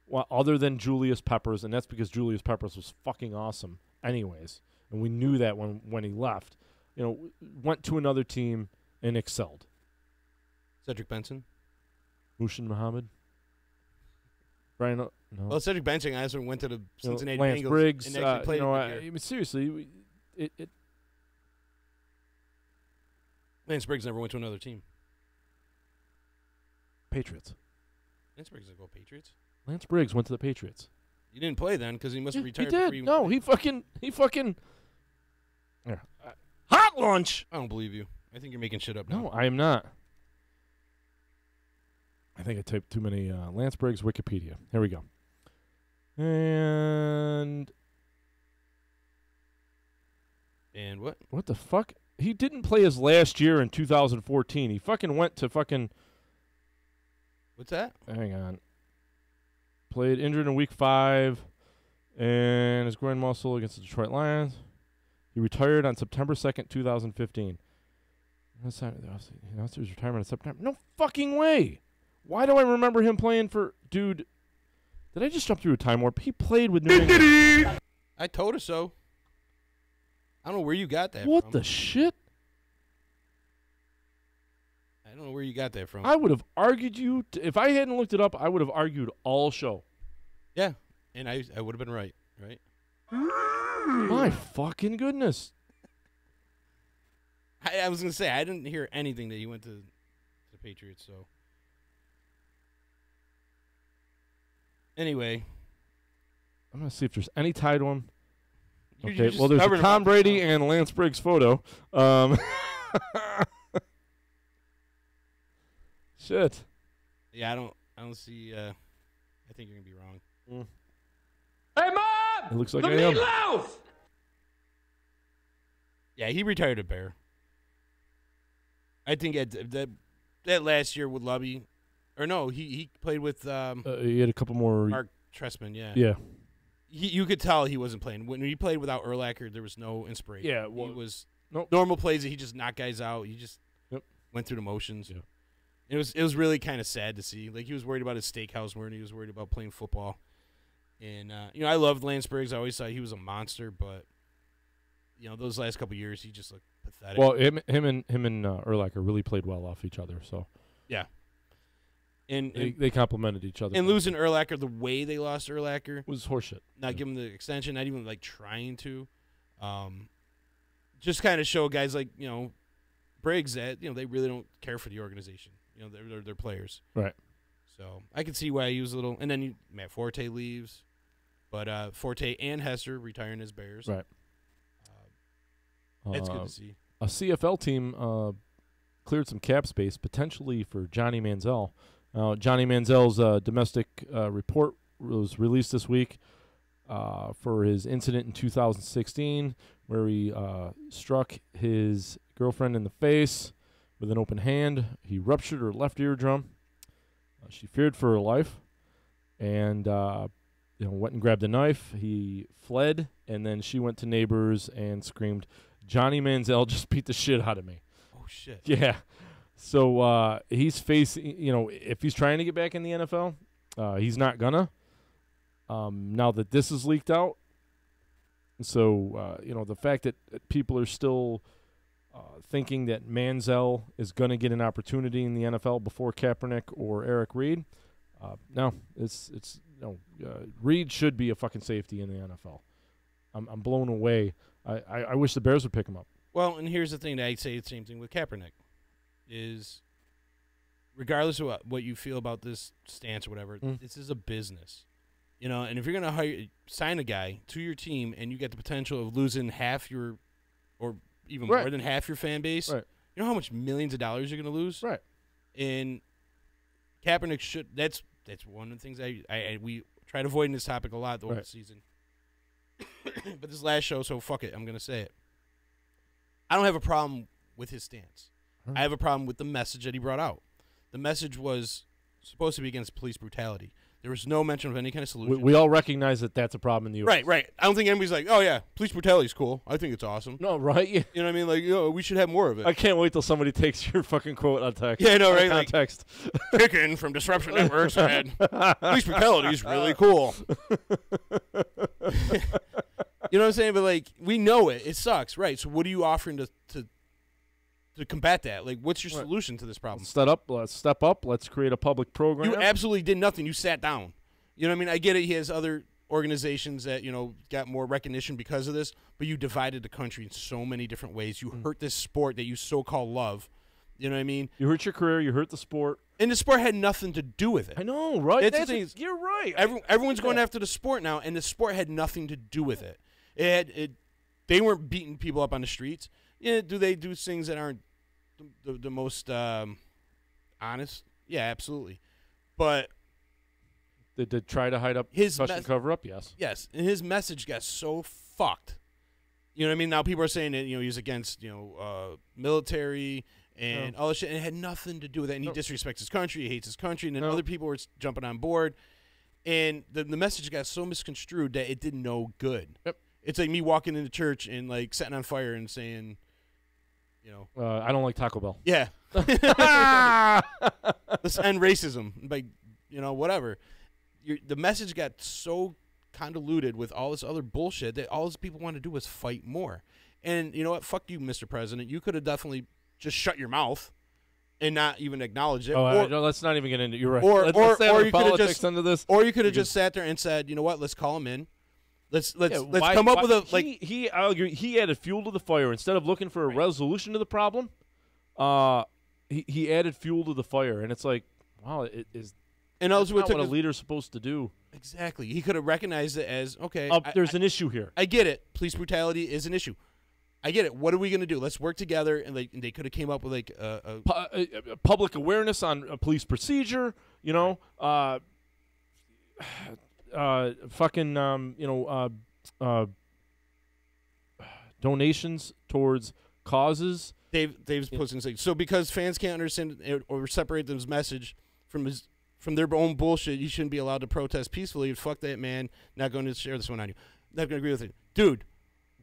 well, other than Julius Peppers, and that's because Julius Peppers was fucking awesome anyways, and we knew that when he left, went to another team and excelled.
Cedric Benson?
Mushin Muhammad? Brian, no.
Well, Cedric Benson also went to the Cincinnati
Lance
Bengals
Briggs,
and actually played
I mean, seriously,
Lance Briggs never went to another team.
Patriots.
Lance Briggs didn't go Patriots.
Lance Briggs went to the Patriots.
He didn't play then because he must have retired.
He did. No, he fucking. Yeah.
Hot lunch.
I don't believe you. I think you're making shit up now.
No, I am not. I think I typed too many Lance Briggs Wikipedia. Here we go. And
what?
What the fuck? He didn't play his last year in 2014. He fucking went to fucking.
What's that?
Hang on. Played injured in week 5 and his groin muscle against the Detroit Lions. He retired on September 2nd, 2015. That's his retirement in September. No fucking way. Why do I remember him playing for... Dude, did I just jump through a time warp? He played with New England.
I told her so. I don't know where you got that from.
What the shit?
I don't know where you got that from.
I would have argued you... if I hadn't looked it up, I would have argued all show.
Yeah, and I would have been right?
My fucking goodness.
I was going to say, I didn't hear anything that he went to the Patriots, so... Anyway.
I'm going to see if there's any tie to him.
Okay,
well, there's a Tom Brady and Lance Briggs photo. Shit.
Yeah, I don't see... I think you're going to be wrong.
Hey, Mom!
It looks like
the
I am.
meatloaf!
Yeah, he retired a Bear. I think that last year with Lubby... Or no, he played with...
he had a couple more...
Mark Trestman, yeah.
Yeah.
You could tell he wasn't playing. When he played without Urlacher, there was no inspiration.
Yeah, well,
he was
nope.
Normal plays that he just knocked guys out. He just went through the motions.
Yeah.
It was really kind of sad to see. Like, he was worried about his steakhouse more than he was worried about playing football. And I loved Lance Briggs. I always thought he was a monster, but those last couple of years he just looked pathetic.
Well, him and Urlacher really played well off each other. So
yeah. And
they complemented each other.
And losing Urlacher the way they lost Urlacher
was horseshit.
Not giving the extension, not even like trying to. Just kind of show guys like Briggs that they really don't care for the organization. They're players,
right?
So I can see why he was a little. And then Matt Forte leaves, but Forte and Hester retiring as Bears,
right?
It's good to see.
A CFL team cleared some cap space potentially for Johnny Manziel. Johnny Manziel's domestic report was released this week for his incident in 2016 where he struck his girlfriend in the face with an open hand. He ruptured her left eardrum. She feared for her life and went and grabbed a knife. He fled, and then she went to neighbors and screamed, "Johnny Manziel just beat the shit out of me."
Oh, shit.
Yeah. So he's facing, if he's trying to get back in the NFL, he's not gonna. Now that this is leaked out, so the fact that people are still thinking that Manziel is gonna get an opportunity in the NFL before Kaepernick or Eric Reed, no, Reed should be a fucking safety in the NFL. I'm blown away. I wish the Bears would pick him up.
Well, and here's the thing that I say the same thing with Kaepernick is regardless of what you feel about this stance or whatever, this is a business. And if you're going to sign a guy to your team and you get the potential of losing half your or even more than half your fan base, you know how much millions of dollars you're going to lose?
Right.
And Kaepernick should that's one of the things we try to avoid in this topic a lot the whole season. But this last show, so fuck it, I'm going to say it. I don't have a problem with his stance. I have a problem with the message that he brought out. The message was supposed to be against police brutality. There was no mention of any kind of solution.
We all recognize that that's a problem in the U.S.
Right. I don't think anybody's like, oh, yeah, police brutality is cool. I think it's awesome.
No, right? Yeah.
You know what I mean? Like, we should have more of it.
I can't wait till somebody takes your fucking quote on text.
Yeah, I know, right?
Context.
Like, Pickin from Disruption Network said, police brutality is really cool. You know what I'm saying? But, like, we know it. It sucks, right? So what are you offering to combat that? Like, what's your solution to this problem?
Let's step up. Let's create a public program.
You absolutely did nothing. You sat down. You know what I mean? I get it. He has other organizations that, got more recognition because of this, but you divided the country in so many different ways. You hurt this sport that you so-called love. You know what I mean?
You hurt your career. You hurt the sport.
And the sport had nothing to do with it.
I know, right?
That's the thing.
You're right.
Everyone's going after the sport now, and the sport had nothing to do with it. They weren't beating people up on the streets. Yeah, do they do things that aren't the most honest? Yeah, absolutely. But
they did try to hide up cover up, yes.
Yes, and his message got so fucked. You know what I mean? Now people are saying that he's against military and all this shit, and it had nothing to do with that. And he disrespects his country, he hates his country, and then other people were jumping on board. And the message got so misconstrued that it did no good.
Yep.
It's like me walking into church and like setting on fire and saying,
I don't like Taco Bell.
Yeah. Let's end racism. Like, whatever. The message got so convoluted with all this other bullshit that all these people want to do was fight more. And you know what? Fuck you, Mr. President. You could have definitely just shut your mouth and not even acknowledge it.
No, let's not even get into it. You're right.
Or you could have
just under this.
Or you could have just sat there and said, you know what? Let's call him in. Let's come up with a
He I agree. He added fuel to the fire instead of looking for a resolution to the problem. He added fuel to the fire, and it's like, wow, it is. And also, what a leader's supposed to do.
Exactly. He could have recognized it as okay.
There's an issue here.
I get it. Police brutality is an issue. I get it. What are we going to do? Let's work together. And they could have came up with
public awareness on police procedure. Donations towards causes.
Dave's posting saying, so because fans can't understand or separate this message from their own bullshit, you shouldn't be allowed to protest peacefully. Fuck that, man. Not going to share this one on you. Not going to agree with it. Dude,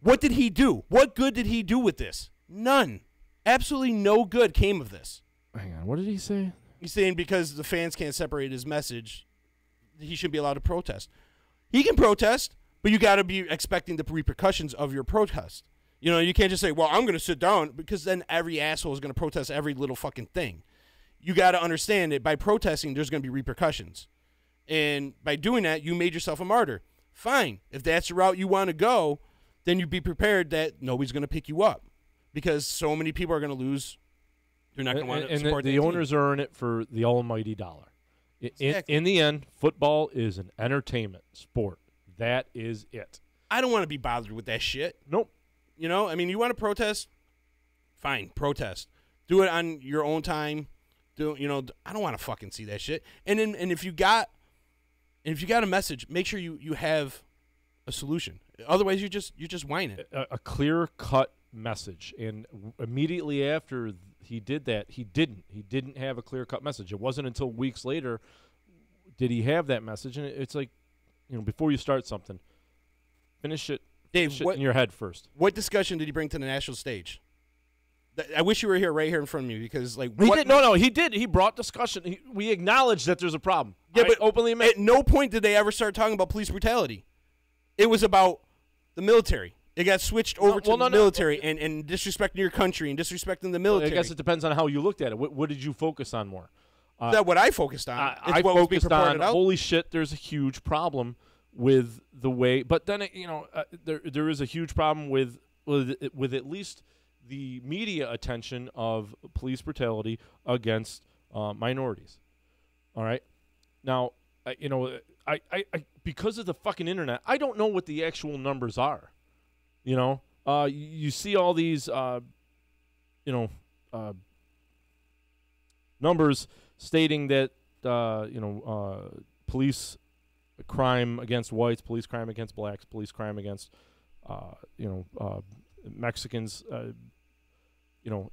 what did he do? What good did he do with this? None. Absolutely no good came of this.
Hang on. What did he say?
He's saying because the fans can't separate his message, he shouldn't be allowed to protest. He can protest, but you got to be expecting the repercussions of your protest. You can't just say, well, I'm going to sit down, because then every asshole is going to protest every little fucking thing. You got to understand that by protesting, there's going to be repercussions. And by doing that, you made yourself a martyr. Fine. If that's the route you want to go, then you be prepared that nobody's going to pick you up, because so many people are going to lose. They're not going to want to support
the owners are in it for the almighty dollar. Exactly. In the end, football is an entertainment sport. That is it.
I don't want to be bothered with that shit.
Nope.
You want to protest? Fine, protest. Do it on your own time. I don't want to fucking see that shit. And if you got a message, make sure you have a solution. Otherwise, you're just whining.
A clear-cut message. And immediately after he did that, he didn't have a clear-cut message. It wasn't until weeks later did he have that message. And it's like, before you start something, finish it.
Dave,
in your head first.
What discussion did he bring to the national stage? I wish you were right here in front of me because, like,
he did. No, he did. He brought discussion. We acknowledged that there's a problem.
Yeah, but
openly
at no point did they ever start talking about police brutality. It was about the military. It got switched over to the military and disrespecting your country and disrespecting the military.
I guess it depends on how you looked at it. What did you focus on more?
That's what I focused on.
I focused on, holy shit, there's a huge problem with the way. But then, there is a huge problem with at least the media attention of police brutality against minorities. All right? Now, I because of the fucking internet, I don't know what the actual numbers are. You see all these, numbers stating that, police crime against whites, police crime against blacks, police crime against, Mexicans,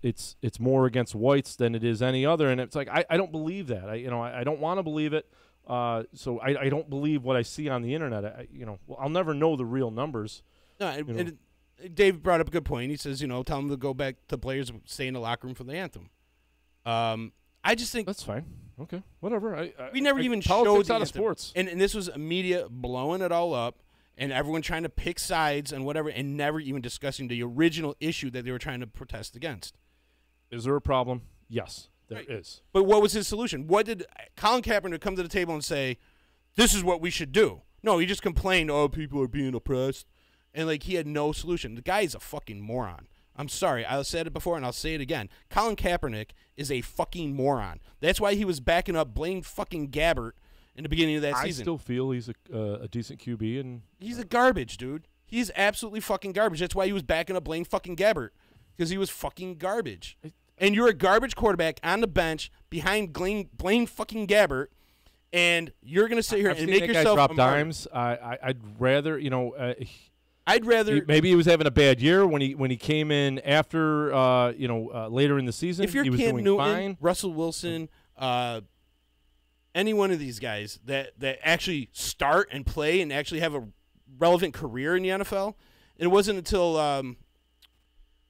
it's more against whites than it is any other. And it's like, I don't believe that. I don't want to believe it. So I don't believe what I see on the internet. I'll never know the real numbers.
No, and Dave brought up a good point. He says, tell them to go back to players, stay in the locker room for the anthem. I just think
that's fine. Okay, whatever.
We never even showed the
out of sports,
and this was media blowing it all up, and everyone trying to pick sides and whatever, and never even discussing the original issue that they were trying to protest against.
Is there a problem? Yes, there is.
But what was his solution? What did Colin Kaepernick come to the table and say? This is what we should do. No, he just complained. Oh, people are being oppressed. And, he had no solution. The guy is a fucking moron. I'm sorry. I said it before, and I'll say it again. Colin Kaepernick is a fucking moron. That's why he was backing up Blaine fucking Gabbert in the beginning of that season.
I still feel he's a decent QB. And
he's a garbage, dude. He's absolutely fucking garbage. That's why he was backing up Blaine fucking Gabbert, because he was fucking garbage. And you're a garbage quarterback on the bench behind Blaine fucking Gabbert, and you're going to sit here and make yourself
drop dimes. I'd rather,
I'd rather
maybe he was having a bad year when he came in after later in the season.
If you're
he was
Cam
doing
Newton,
fine.
Russell Wilson, any one of these guys that actually start and play and actually have a relevant career in the NFL, and it wasn't until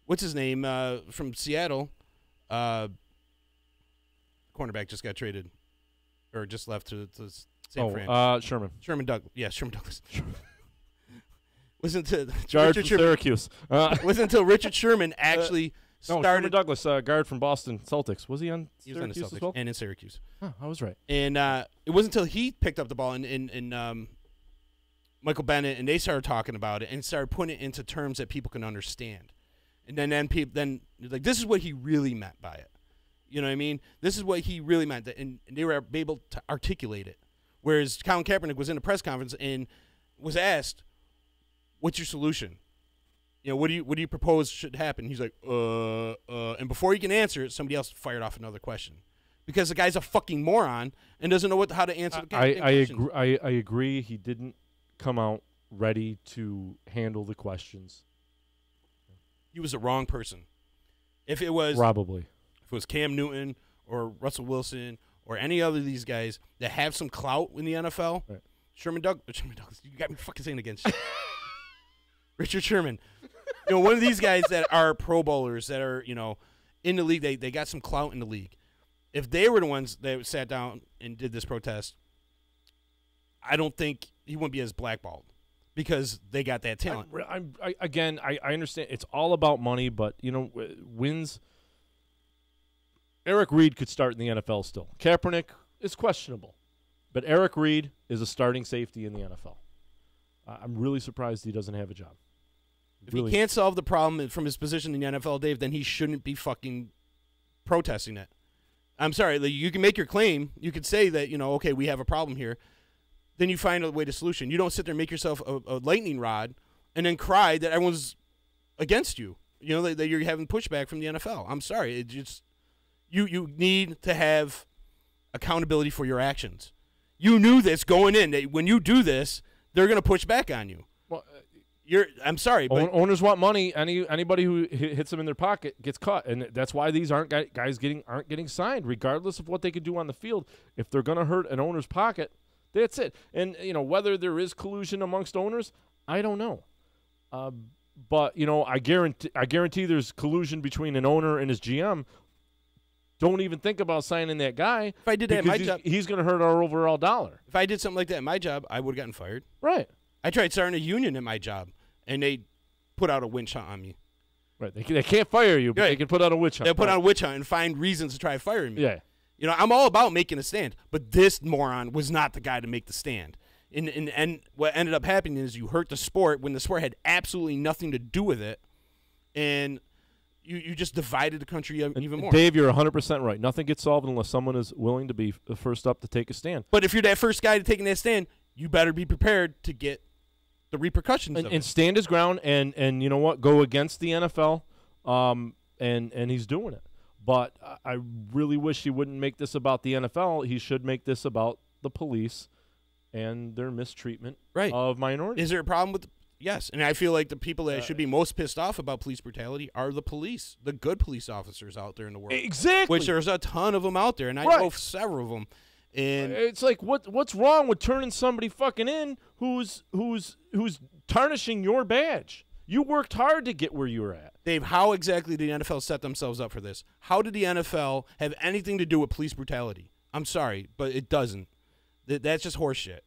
what's his name from Seattle, cornerback just got traded or just left to San Fran.
Sherman.
Sherman Douglas. Yeah, Sherman Douglas. Wasn't until
Richard Syracuse.
Wasn't until Richard Sherman actually started.
No, Sherman Douglas, guard from Boston Celtics. Was he on Syracuse?
He was on the Celtics
as well?
and in Syracuse.
Oh, I was right.
And it wasn't until he picked up the ball and Michael Bennett and they started talking about it and started putting it into terms that people can understand. And then people like, this is what he really meant by it. You know what I mean? This is what he really meant, and they were able to articulate it. Whereas Colin Kaepernick was in a press conference and was asked, "What's your solution? What do you propose should happen?" He's like, and before he can answer it, somebody else fired off another question, because the guy's a fucking moron and doesn't know how to answer the question.
I agree. He didn't come out ready to handle the questions.
He was the wrong person. If it was Cam Newton or Russell Wilson or any other of these guys that have some clout in the NFL,
right.
Sherman Douglas, you got me fucking saying against Richard Sherman. One of these guys that are Pro Bowlers that are, in the league, they got some clout in the league. If they were the ones that sat down and did this protest, I don't think he wouldn't be as blackballed because they got that talent.
I understand it's all about money, but, wins. Eric Reed could start in the NFL still. Kaepernick is questionable, but Eric Reed is a starting safety in the NFL. I'm really surprised he doesn't have a job.
If he can't solve the problem from his position in the NFL, Dave, then he shouldn't be fucking protesting it. I'm sorry. You can make your claim. You could say that, okay, we have a problem here. Then you find a way to solution. You don't sit there and make yourself a lightning rod and then cry that everyone's against you. That you're having pushback from the NFL. I'm sorry. It just you need to have accountability for your actions. You knew this going in, that when you do this, they're going to push back on you.
Well,
I'm sorry, but
owners want money. Anybody who hits them in their pocket gets cut, and that's why these guys aren't getting signed, regardless of what they could do on the field. If they're going to hurt an owner's pocket, that's it. And whether there is collusion amongst owners, I don't know. But I guarantee there's collusion between an owner and his GM. Don't even think about signing that guy.
If I did that at my job,
he's going to hurt our overall dollar.
If I did something like that at my job, I would have gotten fired.
Right.
I tried starting a union at my job, and they put out a witch hunt on me.
Right. They can't fire you, but they can put out a witch hunt.
They'll put out a witch hunt and find reasons to try to fire me.
Yeah.
I'm all about making a stand, but this moron was not the guy to make the stand. And what ended up happening is you hurt the sport when the sport had absolutely nothing to do with it, and you just divided the country even more.
Dave, you're 100% right. Nothing gets solved unless someone is willing to be the first up to take a stand.
But if you're that first guy to taking that stand, you better be prepared to get the repercussions of it.
And stand his ground, and you know what? Go against the NFL, and he's doing it. But I really wish he wouldn't make this about the NFL. He should make this about the police and their mistreatment of minorities.
Is there a problem with yes, and I feel like the people that should be most pissed off about police brutality are the police, the good police officers out there in the world.
Exactly.
Which there's a ton of them out there, and I know several of them. And
it's like, what's wrong with turning somebody fucking in who's tarnishing your badge? You worked hard to get where you were at.
Dave, how exactly did the NFL set themselves up for this? How did the NFL have anything to do with police brutality? I'm sorry, but it doesn't. That's just horseshit.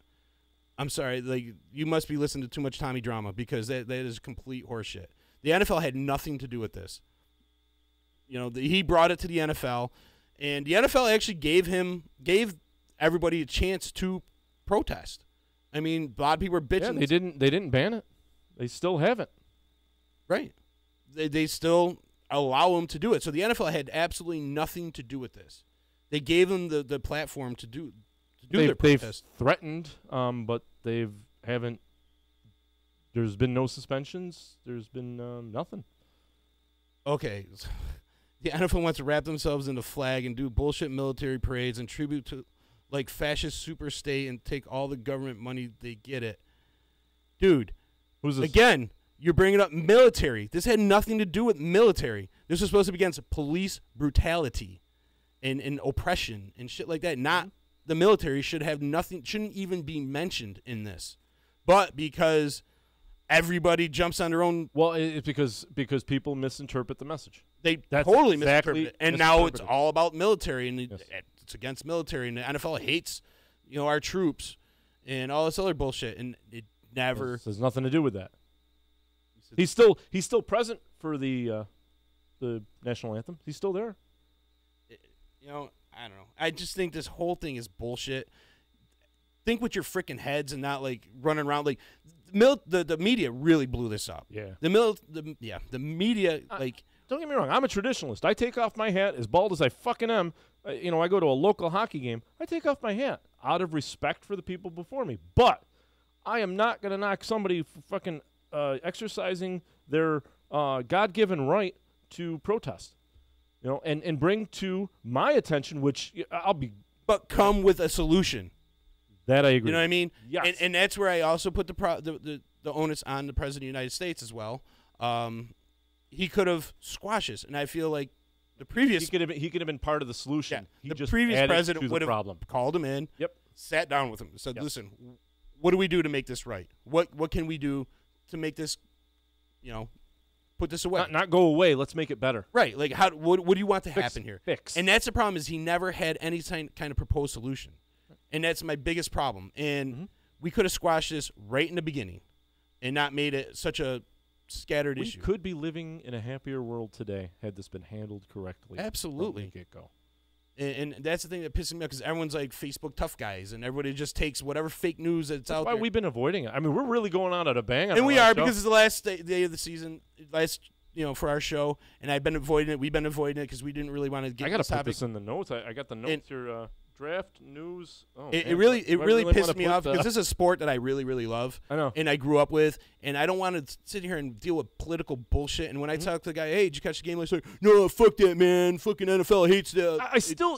I'm sorry. Like, you must be listening to too much Tommy drama, because that is complete horseshit. The NFL had nothing to do with this. He brought it to the NFL, and the NFL actually gave everybody a chance to protest. I mean, a lot of people were bitching.
Yeah, they didn't ban it. They still haven't.
Right. They still allow them to do it. So the NFL had absolutely nothing to do with this. They gave them the platform to do their protest.
They've threatened, but they haven't. There's been no suspensions. There's been nothing.
Okay. The NFL wants to wrap themselves in the flag and do bullshit military parades and tribute to fascist super state and take all the government money they get it. Dude.
Who's this?
Again, you're bringing up military. This had nothing to do with military. This was supposed to be against police brutality and oppression and shit like that. Not the military should have nothing, shouldn't even be mentioned in this. But because everybody jumps on their own.
Well, it's because people misinterpret the message.
That's totally misinterpret it. And now it's all about military, and it's against military, and the NFL hates, our troops and all this other bullshit, and it never.
This has nothing to do with that. He's still present for the national anthem. He's still there.
I don't know. I just think this whole thing is bullshit. Think with your freaking heads and not running around the media really blew this up.
Yeah.
The media
Don't get me wrong. I'm a traditionalist. I take off my hat as bald as I fucking am. I go to a local hockey game. I take off my hat out of respect for the people before me. But I am not going to knock somebody for fucking exercising their God-given right to protest. And bring to my attention, which I'll be.
But come with a solution.
That I agree.
You know what I mean?
Yes.
And that's where I also put the onus on the President of the United States as well. He could have squashed this, and I feel like the previous
he could have been part of the solution.
Yeah, the previous president would have called him in, sat down with him, and said, "Listen, what do we do to make this right? What can we do to make this, put this away?
Not go away. Let's make it better.
Right? Like what do you want to happen here?
Fix.
And that's the problem is he never had any kind of proposed solution, and that's my biggest problem. And we could have squashed this right in the beginning, and not made it such a scattered issue.
We could be living in a happier world today had this been handled correctly.
Absolutely.
From the get-go.
And that's the thing that pisses me off because everyone's like Facebook tough guys, and everybody just takes whatever fake news that's out there.
That's why we've been avoiding it. I mean, we're really going out at a bang.
And we are because it's the last day of the season, for our show, and I've been avoiding it. We've been avoiding it because we didn't really want to get.
I got
to
put this in the notes. I got the notes here. Draft news. Oh,
it really pissed me off because this is a sport that I really, really love.
I know.
And I grew up with, and I don't want to sit here and deal with political bullshit. And when I talk to the guy, hey, did you catch the game? I say, no, fuck that, man. Fucking NFL hates the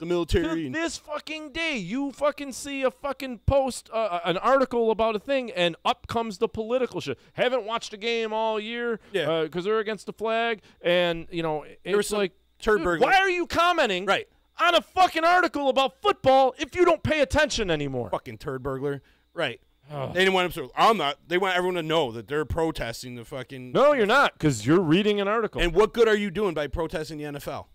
military.
To this fucking day, you fucking see a fucking post, an article about a thing, and up comes the political shit. Haven't watched a game all year because they're against the flag, and it's like, dude, why are you commenting?
Right.
On a fucking article about football if you don't pay attention anymore.
Fucking turd burglar. Right. They didn't want them to. I'm not. They want everyone to know that they're protesting the fucking.
No, you're not, because you're reading an article.
And what good are you doing by protesting the NFL?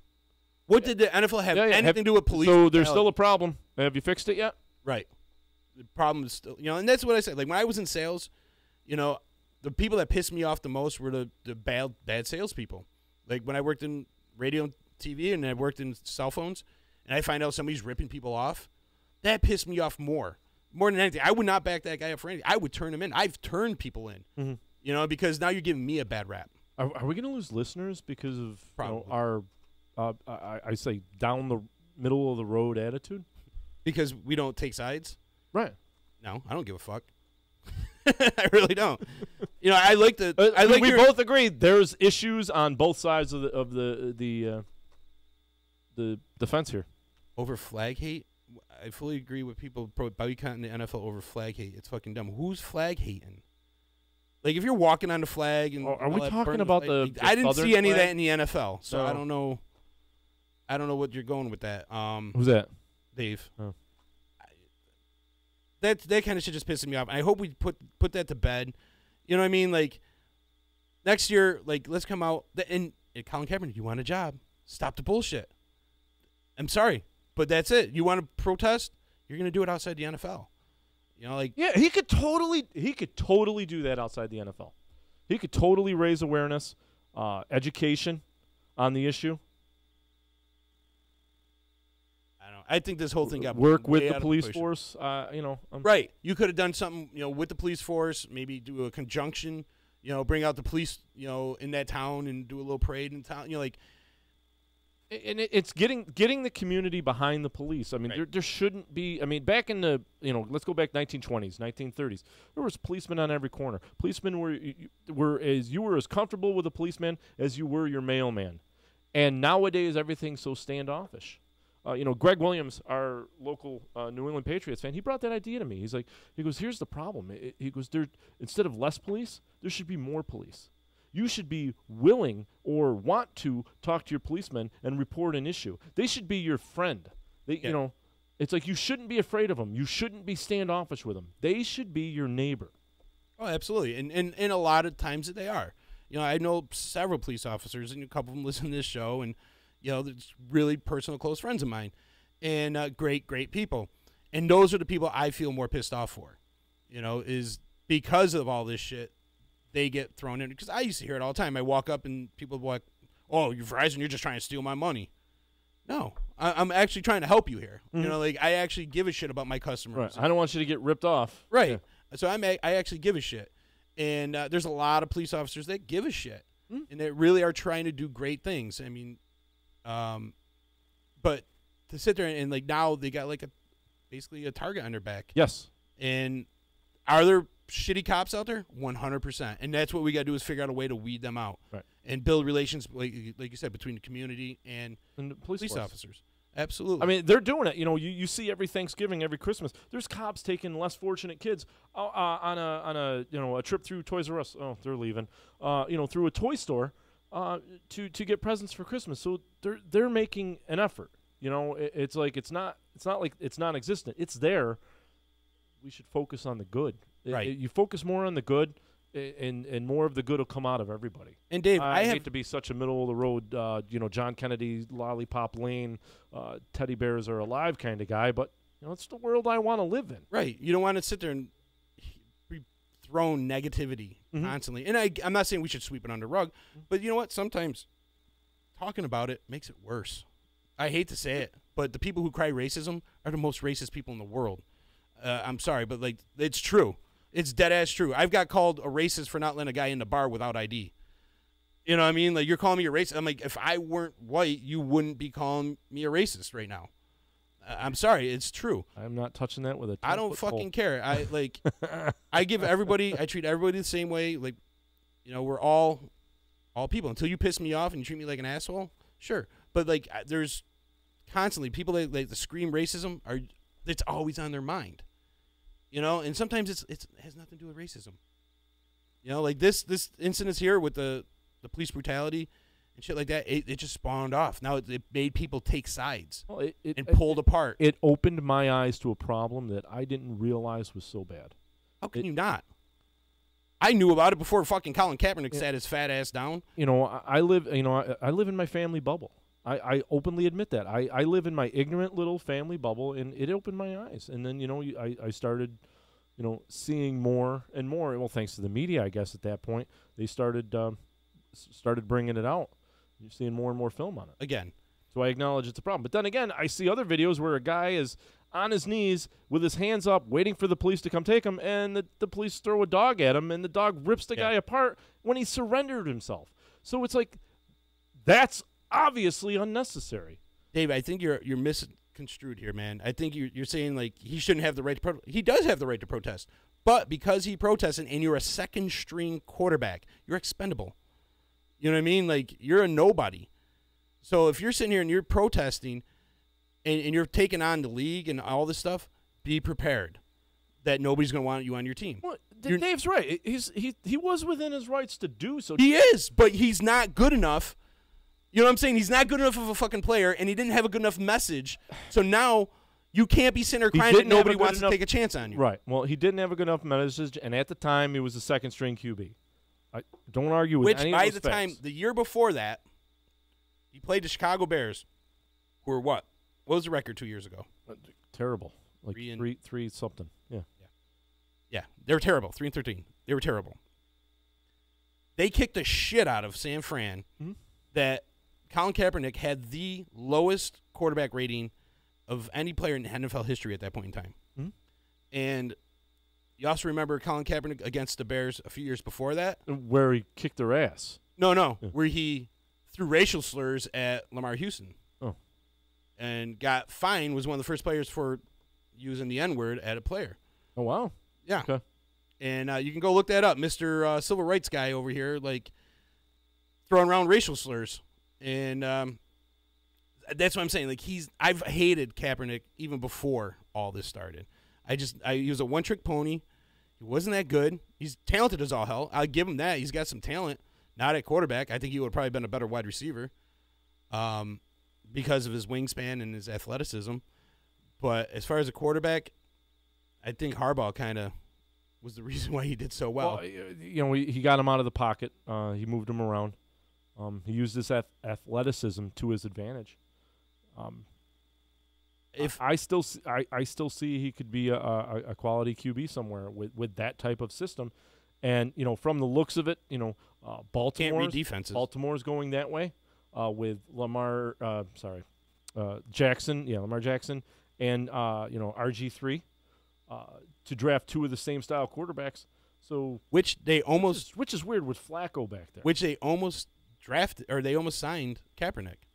What did the NFL have anything to do with police?
So there's still a problem. Have you fixed it yet?
Right. The problem is still, and that's what I said. Like when I was in sales, the people that pissed me off the most were the bad salespeople. Like when I worked in radio and TV and I worked in cell phones, and I find out somebody's ripping people off, that pissed me off more than anything. I would not back that guy up for anything. I would turn him in. I've turned people in, because now you're giving me a bad rap.
Are we going to lose listeners because of our, I say, down the middle of the road attitude?
Because we don't take sides?
Right.
No, I don't give a fuck. I really don't. I like the.
We both agree there's issues on both sides of the fence here.
Over flag hate? I fully agree with people boycotting the NFL over flag hate. It's fucking dumb. Who's flag hating? Like, if you're walking on the flag and
are we talking about the
I didn't see any
flag?
of that in the NFL, so I don't know. I don't know what you're going with that.
Who's that?
Dave.
Oh.
That kind of shit just pissing me off. I hope we put that to bed. You know what I mean? Like, next year, like, let's come out. And Colin Kaepernick, you want a job. Stop the bullshit. I'm sorry, but that's it. You want to protest? You're going to do it outside the NFL.
Yeah, he could totally do that outside the NFL. He could totally raise awareness, education on the issue.
I think this whole thing got
work with
way
the
out
police
of
force.
Right. You could have done something, with the police force. Maybe do a conjunction. Bring out the police. In that town and do a little parade in town.
And it's getting the community behind the police. I mean,
right.
there shouldn't be. I mean, back in the let's go back 1920s, 1930s. There was policemen on every corner. Policemen were as comfortable with a policeman as you were your mailman. And nowadays everything's so standoffish. Greg Williams, our local New England Patriots fan, he brought that idea to me. He goes, here's the problem. He goes, instead of less police, there should be more police. You should be willing or want to talk to your policemen and report an issue. They should be your friend. It's like you shouldn't be afraid of them. You shouldn't be standoffish with them. They should be your neighbor.
Oh, absolutely. And a lot of times they are. I know several police officers, and a couple of them listen to this show, and it's really personal, close friends of mine, and great people. And those are the people I feel more pissed off for, is because of all this shit, they get thrown in. Because I used to hear it all the time. I walk up and people are like, oh, you're Verizon, you're just trying to steal my money. No, I'm actually trying to help you here.
Mm-hmm.
I actually give a shit about my customers.
Right. I don't want you to get ripped off.
Right.
Yeah.
So I actually give a shit. And there's a lot of police officers that give a shit. And that really are trying to do great things. I mean, but to sit there and like now they got like basically a target on their back.
Yes.
And are there shitty cops out there? 100%. And that's what we got to do is figure out a way to weed them out.
Right.
And build relations, like you said, between the community and
the police
officers. Absolutely.
I mean, they're doing it. You see every Thanksgiving, every Christmas. There's cops taking less fortunate kids on a trip through Toys R Us. Oh, they're leaving. Through a toy store to get presents for Christmas. So they're making an effort. It's like it's not like it's non-existent. It's there. We should focus on the good.
Right.
You focus more on the good, and more of the good will come out of everybody.
And Dave, I
hate to be such a middle of the road, John Kennedy, Lollipop Lane, teddy bears are alive kind of guy, but it's the world I want to live in.
Right. You don't want to sit there and be thrown negativity constantly. And I'm not saying we should sweep it under the rug, but you know what? Sometimes talking about it makes it worse. I hate to say it, but the people who cry racism are the most racist people in the world. I'm sorry, but like it's true. It's dead ass true. I've got called a racist for not letting a guy in the bar without ID. You know what I mean? Like, you're calling me a racist. I'm like, if I weren't white, you wouldn't be calling me a racist right now. I'm sorry. It's true.
I'm not touching that with a 10-foot
I don't fucking
pole.
care. I treat everybody the same way. Like, we're all people. Until you piss me off and you treat me like an asshole, sure. But, like, there's constantly people that scream racism it's always on their mind. And sometimes it has nothing to do with racism. Like this incident here with the police brutality and shit like that, it just spawned off. Now it made people take sides and pulled apart.
It opened my eyes to a problem that I didn't realize was so bad.
How can you not? I knew about it before fucking Colin Kaepernick sat his fat ass down.
I live in my family bubble. I openly admit that. I live in my ignorant little family bubble, and it opened my eyes. And then, I started, seeing more and more. Well, thanks to the media, I guess, at that point. They started bringing it out. You're seeing more and more film on it.
Again.
So I acknowledge it's a problem. But then again, I see other videos where a guy is on his knees with his hands up waiting for the police to come take him, and the police throw a dog at him, and the dog rips the guy apart when he surrendered himself. So it's like, that's obviously unnecessary.
Dave, I think you're misconstrued here, man. I think you're saying, like, he shouldn't have the right to protest. He does have the right to protest. But because he protested and you're a second-string quarterback, you're expendable. You know what I mean? Like, you're a nobody. So if you're sitting here and you're protesting and you're taking on the league and all this stuff, be prepared that nobody's going to want you on your team.
Well, Dave's right. He was within his rights to do so.
He is, but he's not good enough. You know what I'm saying? He's not good enough of a fucking player, and he didn't have a good enough message. So now you can't be sitting there crying that nobody wants to take a chance on you.
Right. Well, he didn't have a good enough message, and at the time, he was a second-string QB. I don't argue with any of those facts.
The year before that, he played the Chicago Bears, who were what? What was the record 2 years ago?
Terrible. Like three something. Yeah.
Yeah, they were terrible. 3-13. They were terrible. They kicked the shit out of San Fran. That Colin Kaepernick had the lowest quarterback rating of any player in NFL history at that point in time. And you also remember Colin Kaepernick against the Bears a few years before that?
Where he kicked their ass.
No. Yeah. Where he threw racial slurs at Lamar Houston.
Oh.
And got fined, was one of the first players for using the N-word at a player.
Oh, wow.
Yeah.
Okay.
And you can go look that up. Mr. Civil Rights guy over here, like, throwing around racial slurs. And that's what I'm saying. Like, I've hated Kaepernick even before all this started. He was a one-trick pony. He wasn't that good. He's talented as all hell. I'll give him that. He's got some talent. Not at quarterback. I think he would have probably been a better wide receiver because of his wingspan and his athleticism. But as far as a quarterback, I think Harbaugh kind of was the reason why he did so well.
He got him out of the pocket. He moved him around. He used his athleticism to his advantage. I still see he could be a quality QB somewhere with that type of system, and from the looks of it, Baltimore's going that way with Lamar Jackson, Lamar Jackson, and RG3 to draft two of the same style quarterbacks. So
which is
weird with Flacco back there.
Which they almost drafted or they almost signed Kaepernick.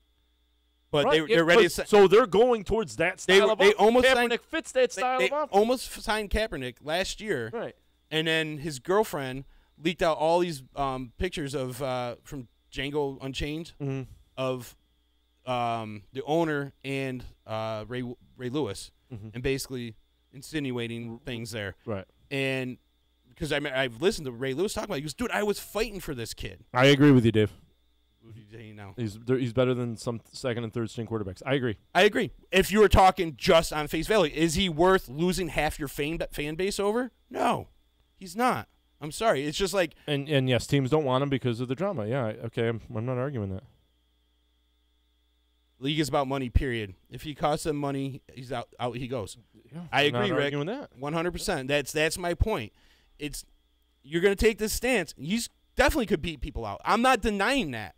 But they're ready to
so they're going towards that style
they almost
Kaepernick fits that style
they
of offense.
Almost signed Kaepernick last year.
Right.
And then his girlfriend leaked out all these pictures of from Django Unchained of the owner and Ray Lewis and basically insinuating things there.
Right.
And because I've listened to Ray Lewis talk about it, he goes, dude, I was fighting for this kid.
I agree with you, Dave.
What do you say now?
He's better than some second and third string quarterbacks. I agree. If
you were talking just on face value, is he worth losing half your fan base over? No, he's not. I'm sorry. It's just like
and yes, teams don't want him because of the drama. Yeah, okay. I'm not arguing that.
League is about money. Period. If he costs them money, he's out. Out he goes.
Yeah,
I agree,
not
Rick.
Arguing that
100%. That's my point. You're going to take this stance. You definitely could beat people out. I'm not denying that.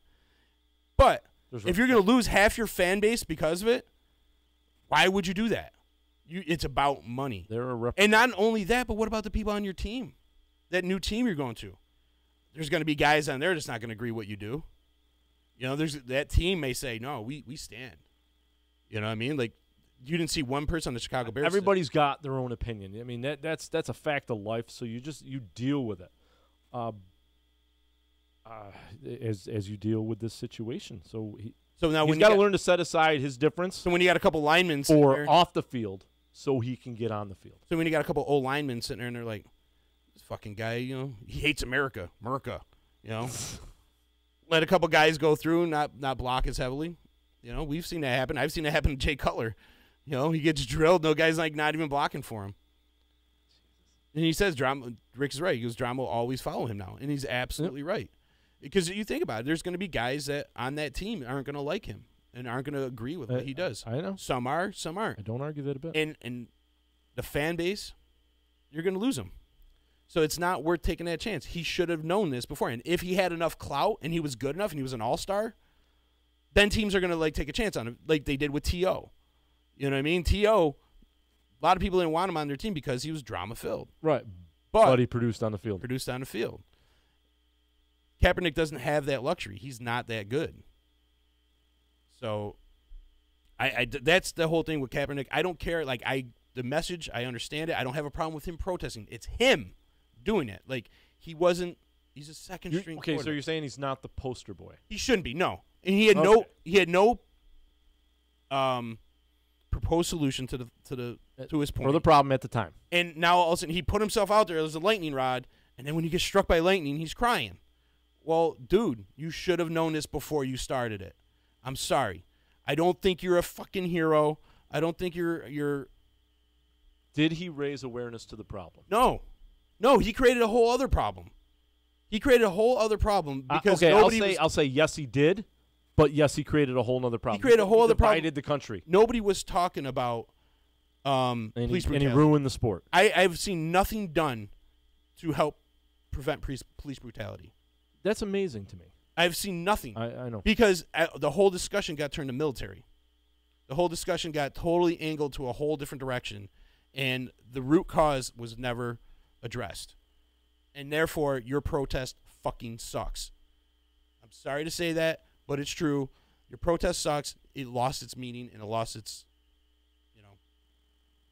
But if you're going to lose half your fan base because of it, why would you do that? It's about money. And not only that, but what about the people on your team? That new team you're going to. There's going to be guys on there that's not going to agree what you do. That team may say, no, we stand. You know what I mean? Like, you didn't see one person on the Chicago Bears.
Everybody's got their own opinion. I mean, that's a fact of life, so you deal with it. As you deal with this situation. So
now
he's got to learn to set aside his difference.
So when you got a couple linemen
off the field so he can get on the field.
So when you got a couple old linemen sitting there and they're like, this fucking guy, he hates America. Let a couple guys go through, not block as heavily. We've seen that happen. I've seen that happen to Jay Cutler. He gets drilled. No guy's like not even blocking for him. And he says, Rick is right. He goes, drama will always follow him now. And he's absolutely right. Because you think about it, there's going to be guys that on that team aren't going to like him and aren't going to agree with what he does.
I know.
Some are, some aren't.
I don't argue that a bit.
And the fan base, you're going to lose them. So it's not worth taking that chance. He should have known this before. And if he had enough clout and he was good enough and he was an all-star, then teams are going to take a chance on him like they did with T.O. You know what I mean? T.O., a lot of people didn't want him on their team because he was drama-filled.
Right.
But
he produced on the field.
Kaepernick doesn't have that luxury. He's not that good. So that's the whole thing with Kaepernick. I don't care. The message, I understand it. I don't have a problem with him protesting. It's him doing it. He's a second-string
Okay, so you're saying he's not the poster boy.
He shouldn't be, no. And he had no proposed solution to his point.
Or the problem at the time.
And now all of a sudden he put himself out there as a lightning rod, and then when you get struck by lightning, he's crying. Well, dude, you should have known this before you started it. I'm sorry. I don't think you're a fucking hero. I don't think you're
Did he raise awareness to the problem?
No. No, he created a whole other problem. Because nobody
I'll say yes, he did, but yes, he created a whole other problem.
He created a whole other problem.
Divided the country.
Nobody was talking about police brutality.
And he ruined the sport.
I've seen nothing done to help prevent police brutality.
That's amazing to me.
I've seen nothing.
I know.
Because the whole discussion got turned to military. The whole discussion got totally angled to a whole different direction, and the root cause was never addressed. And therefore, your protest fucking sucks. I'm sorry to say that, but it's true. Your protest sucks. It lost its meaning, and it lost its,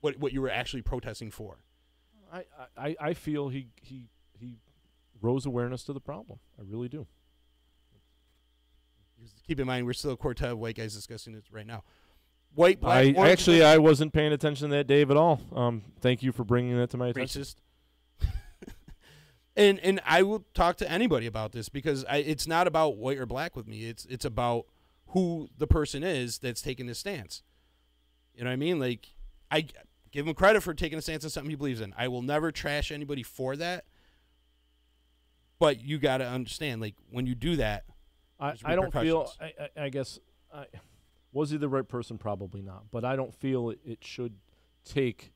what you were actually protesting for.
I feel he rose awareness to the problem. I really do.
Keep in mind, we're still a quartet of white guys discussing this right now. White, black,
I wasn't paying attention to that, Dave, at all. Thank you for bringing that to my attention.
Racist. and I will talk to anybody about this because it's not about white or black with me. It's about who the person is that's taking this stance. You know what I mean? I give him credit for taking a stance on something he believes in. I will never trash anybody for that. But you got to understand, when you do that,
I don't feel. I guess. Was he the right person? Probably not. But I don't feel it should take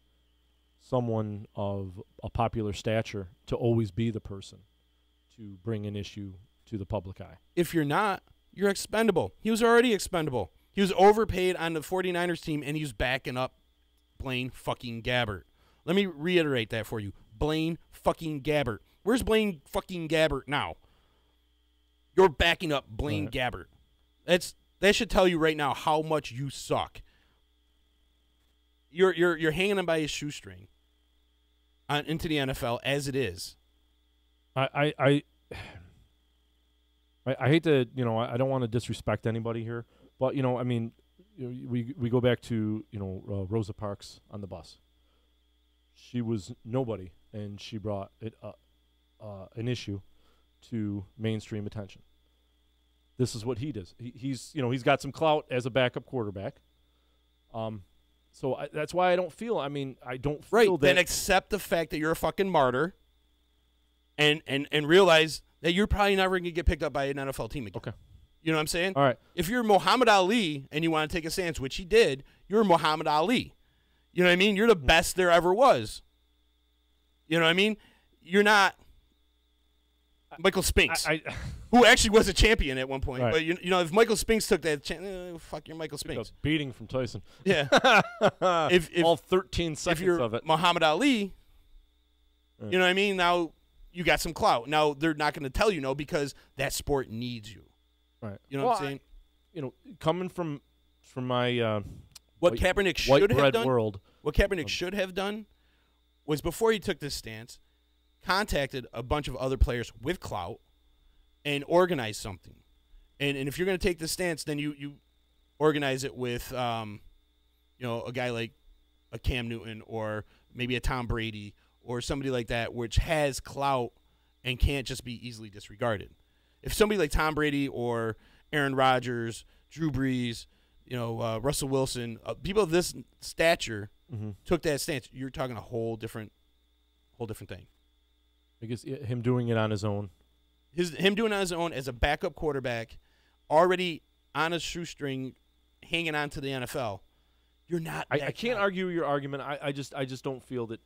someone of a popular stature to always be the person to bring an issue to the public eye.
If you're not, you're expendable. He was already expendable. He was overpaid on the 49ers team, and he was backing up Blaine fucking Gabbert. Let me reiterate that for you. Blaine fucking Gabbert. Where's Blaine fucking Gabbert now? You're backing up Blaine Gabbert. That should tell you right now how much you suck. You're hanging him by his shoestring into the NFL as it is.
I hate to, I don't want to disrespect anybody here, but we go back to Rosa Parks on the bus. She was nobody, and she brought an issue to mainstream attention. This is what he does. He's got some clout as a backup quarterback. So that's why I don't feel. I don't feel that.
Then accept the fact that you're a fucking martyr, and realize that you're probably never going to get picked up by an NFL team again.
Okay.
You know what I'm saying?
All right.
If you're Muhammad Ali and you want to take a stance, which he did, you're Muhammad Ali. You know what I mean? You're the best there ever was. You know what I mean? You're not Michael Spinks, who actually was a champion at one point.
Right.
But, if Michael Spinks took that chance, fuck, you're Michael Spinks.
A beating from Tyson.
Yeah. if
all 13 seconds
if you're
of it.
Muhammad Ali, you know what I mean? Now you got some clout. Now they're not going to tell you no because that sport needs you.
Right.
You know what I'm saying?
Coming from my
what Kaepernick should have done.
World.
What Kaepernick should have done was before he took this stance, contacted a bunch of other players with clout and organized something. And if you're going to take this stance, then you organize it with a guy like a Cam Newton or maybe a Tom Brady or somebody like that, which has clout and can't just be easily disregarded. If somebody like Tom Brady or Aaron Rodgers, Drew Brees, Russell Wilson, people of this stature took that stance, you're talking a whole different whole different thing.
I guess him doing it on his own.
Him doing it on his own as a backup quarterback, already on a shoestring, hanging on to the NFL. You're not.
I can't argue your argument. I just don't feel that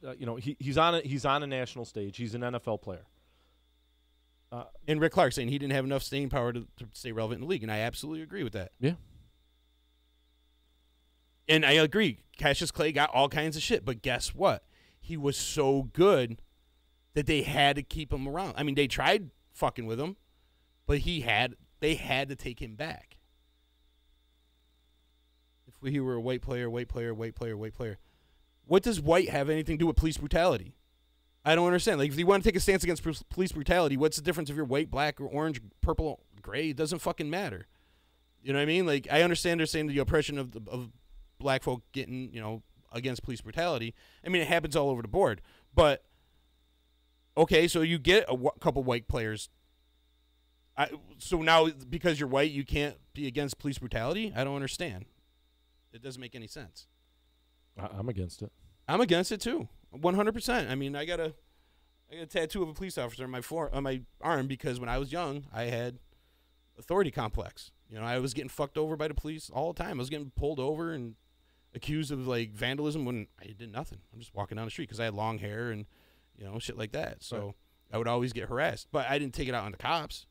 he's on a national stage. He's an NFL player.
And Rick Clark saying he didn't have enough staying power to stay relevant in the league, and I absolutely agree with that.
Yeah.
And I agree. Cassius Clay got all kinds of shit, but guess what? He was so good that they had to keep him around. I mean, they tried fucking with him, but they had to take him back. If he were a white player, what does white have anything to do with police brutality? I don't understand. Like, if you want to take a stance against police brutality, what's the difference if you're white, black, or orange, purple, gray? It doesn't fucking matter. You know what I mean? Like, I understand they're saying the oppression of black folk getting, against police brutality. I mean, it happens all over the board. But, okay, so you get a couple white players. So now, because you're white, you can't be against police brutality? I don't understand. It doesn't make any sense.
I'm against it.
I'm against it, too. 100%. I mean, I got a tattoo of a police officer on my arm because when I was young, I had authority complex. I was getting fucked over by the police all the time. I was getting pulled over and accused of like vandalism when I did nothing. I'm just walking down the street because I had long hair and shit like that. So right. I would always get harassed, but I didn't take it out on the cops.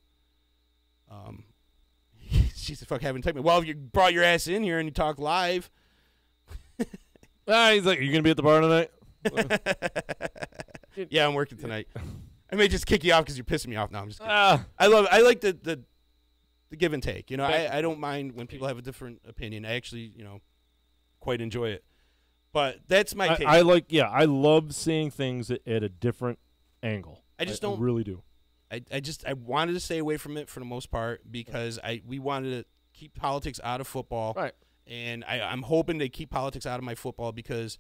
She's the fuck having type me. Well, if you brought your ass in here and you talk live.
He's like, "Are you gonna be at the bar tonight?"
Yeah, I'm working tonight. I may just kick you off because you're pissing me off. No, I'm just kidding. I like the give and take. I don't mind when people have a different opinion. I actually, quite enjoy it. But that's my take.
I love seeing things at a different angle. I really do.
I wanted to stay away from it for the most part because we wanted to keep politics out of football.
Right.
And I'm hoping they keep politics out of my football because,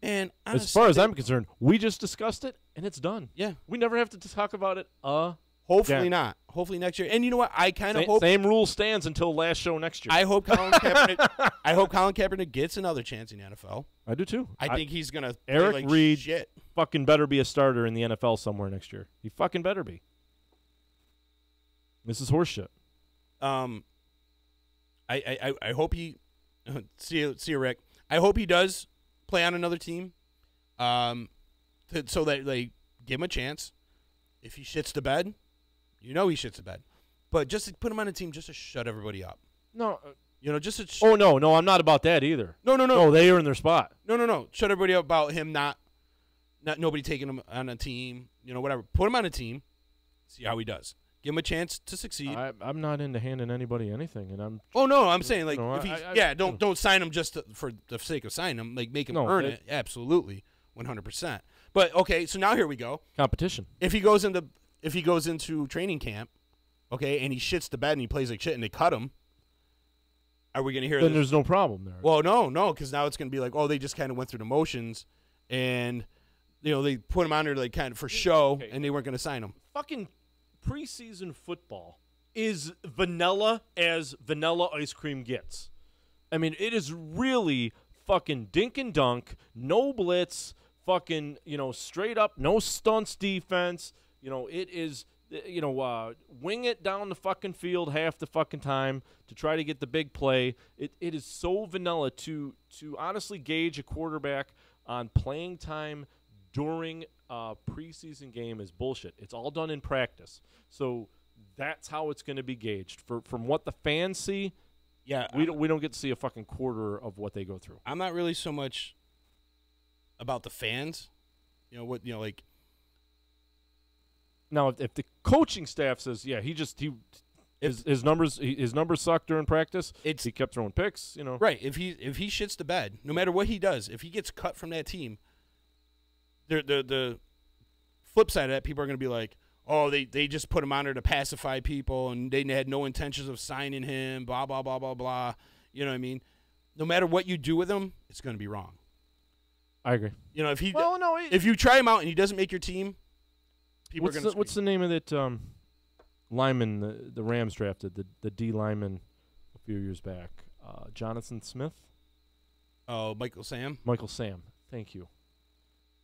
man, honestly,
as far as I'm concerned, we just discussed it and it's done.
Yeah.
We never have to talk about it.
Hopefully not. Hopefully next year. And you know what? I kind of hope
same rule stands until last show next year.
I hope Colin Kaepernick gets another chance in the NFL.
I do too.
I think he's gonna.
Eric
like
Reed
shit.
Fucking better be a starter in the NFL somewhere next year. He fucking better be. This is horseshit.
I hope he. See you, Rick. I hope he does play on another team. So that they give him a chance. If he shits the bed, he shits the bed. But just to put him on a team just to shut everybody up.
No.
Just to
oh, no, I'm not about that either.
No.
No, they are in their spot.
No. Shut everybody up about him not nobody taking him on a team, whatever. Put him on a team, see how he does. Give him a chance to succeed.
I'm not into handing anybody anything, and I'm.
Oh no, I'm saying like if he's don't sign him just for the sake of signing him. Like make him earn it. Absolutely, 100%. But okay, so now here we go.
Competition.
If he goes into training camp, okay, and he shits the bed and he plays like shit and they cut him, are we going to hear
then
this?
There's no problem there.
Well, no, because now it's going to be like, oh, they just kind of went through the motions, and they put him on there like kind of for show, and they weren't going to sign him.
Fucking preseason football is vanilla as vanilla ice cream gets. I mean, it is really fucking dink and dunk, no blitz, fucking, straight up, no stunts defense. It is, wing it down the fucking field half the fucking time to try to get the big play. It is so vanilla to honestly gauge a quarterback on playing time during a preseason game is bullshit. It's all done in practice. So that's how it's going to be gauged. From what the fans see, we don't get to see a fucking quarter of what they go through.
I'm not really so much about the fans.
Now, if the coaching staff says, his numbers suck during practice, he kept throwing picks,
Right. If he shits the bed, no matter what he does, if he gets cut from that team, the flip side of that, people are going to be like, oh, they just put him on there to pacify people, and they had no intentions of signing him, blah, blah, blah, blah, blah. You know what I mean? No matter what you do with him, it's going to be wrong.
I agree.
If you try him out and he doesn't make your team, people are going to
What's the name of that lineman the Rams drafted, the D lineman a few years back? Jonathan Smith?
Oh, Michael Sam?
Michael Sam. Thank you.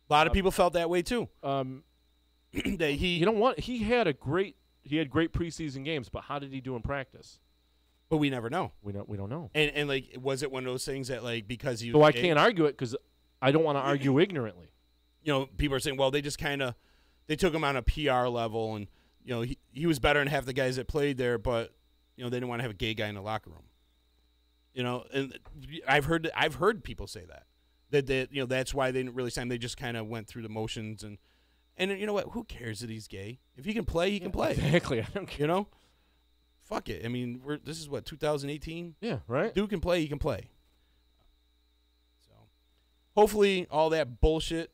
A lot of people felt that way too.
That you know what? He had great preseason games, but how did he do in practice?
But we never know.
We don't know.
And like, was it one of those things that like because he?
So I can't argue it because I don't want to argue ignorantly.
You know, people are saying, well, they just they took him on a PR level, and you know he was better than half the guys that played there, but you know they didn't want to have a gay guy in the locker room. You know, and I've heard people say that you know that's why they didn't really sign him. They just kind of went through the motions, and you know what? Who cares that he's gay? If he can play, he can play.
Exactly. I don't care.
You know, fuck it. I mean, this is what 2018.
Yeah, right.
Dude can play. He can play. So, hopefully, all that bullshit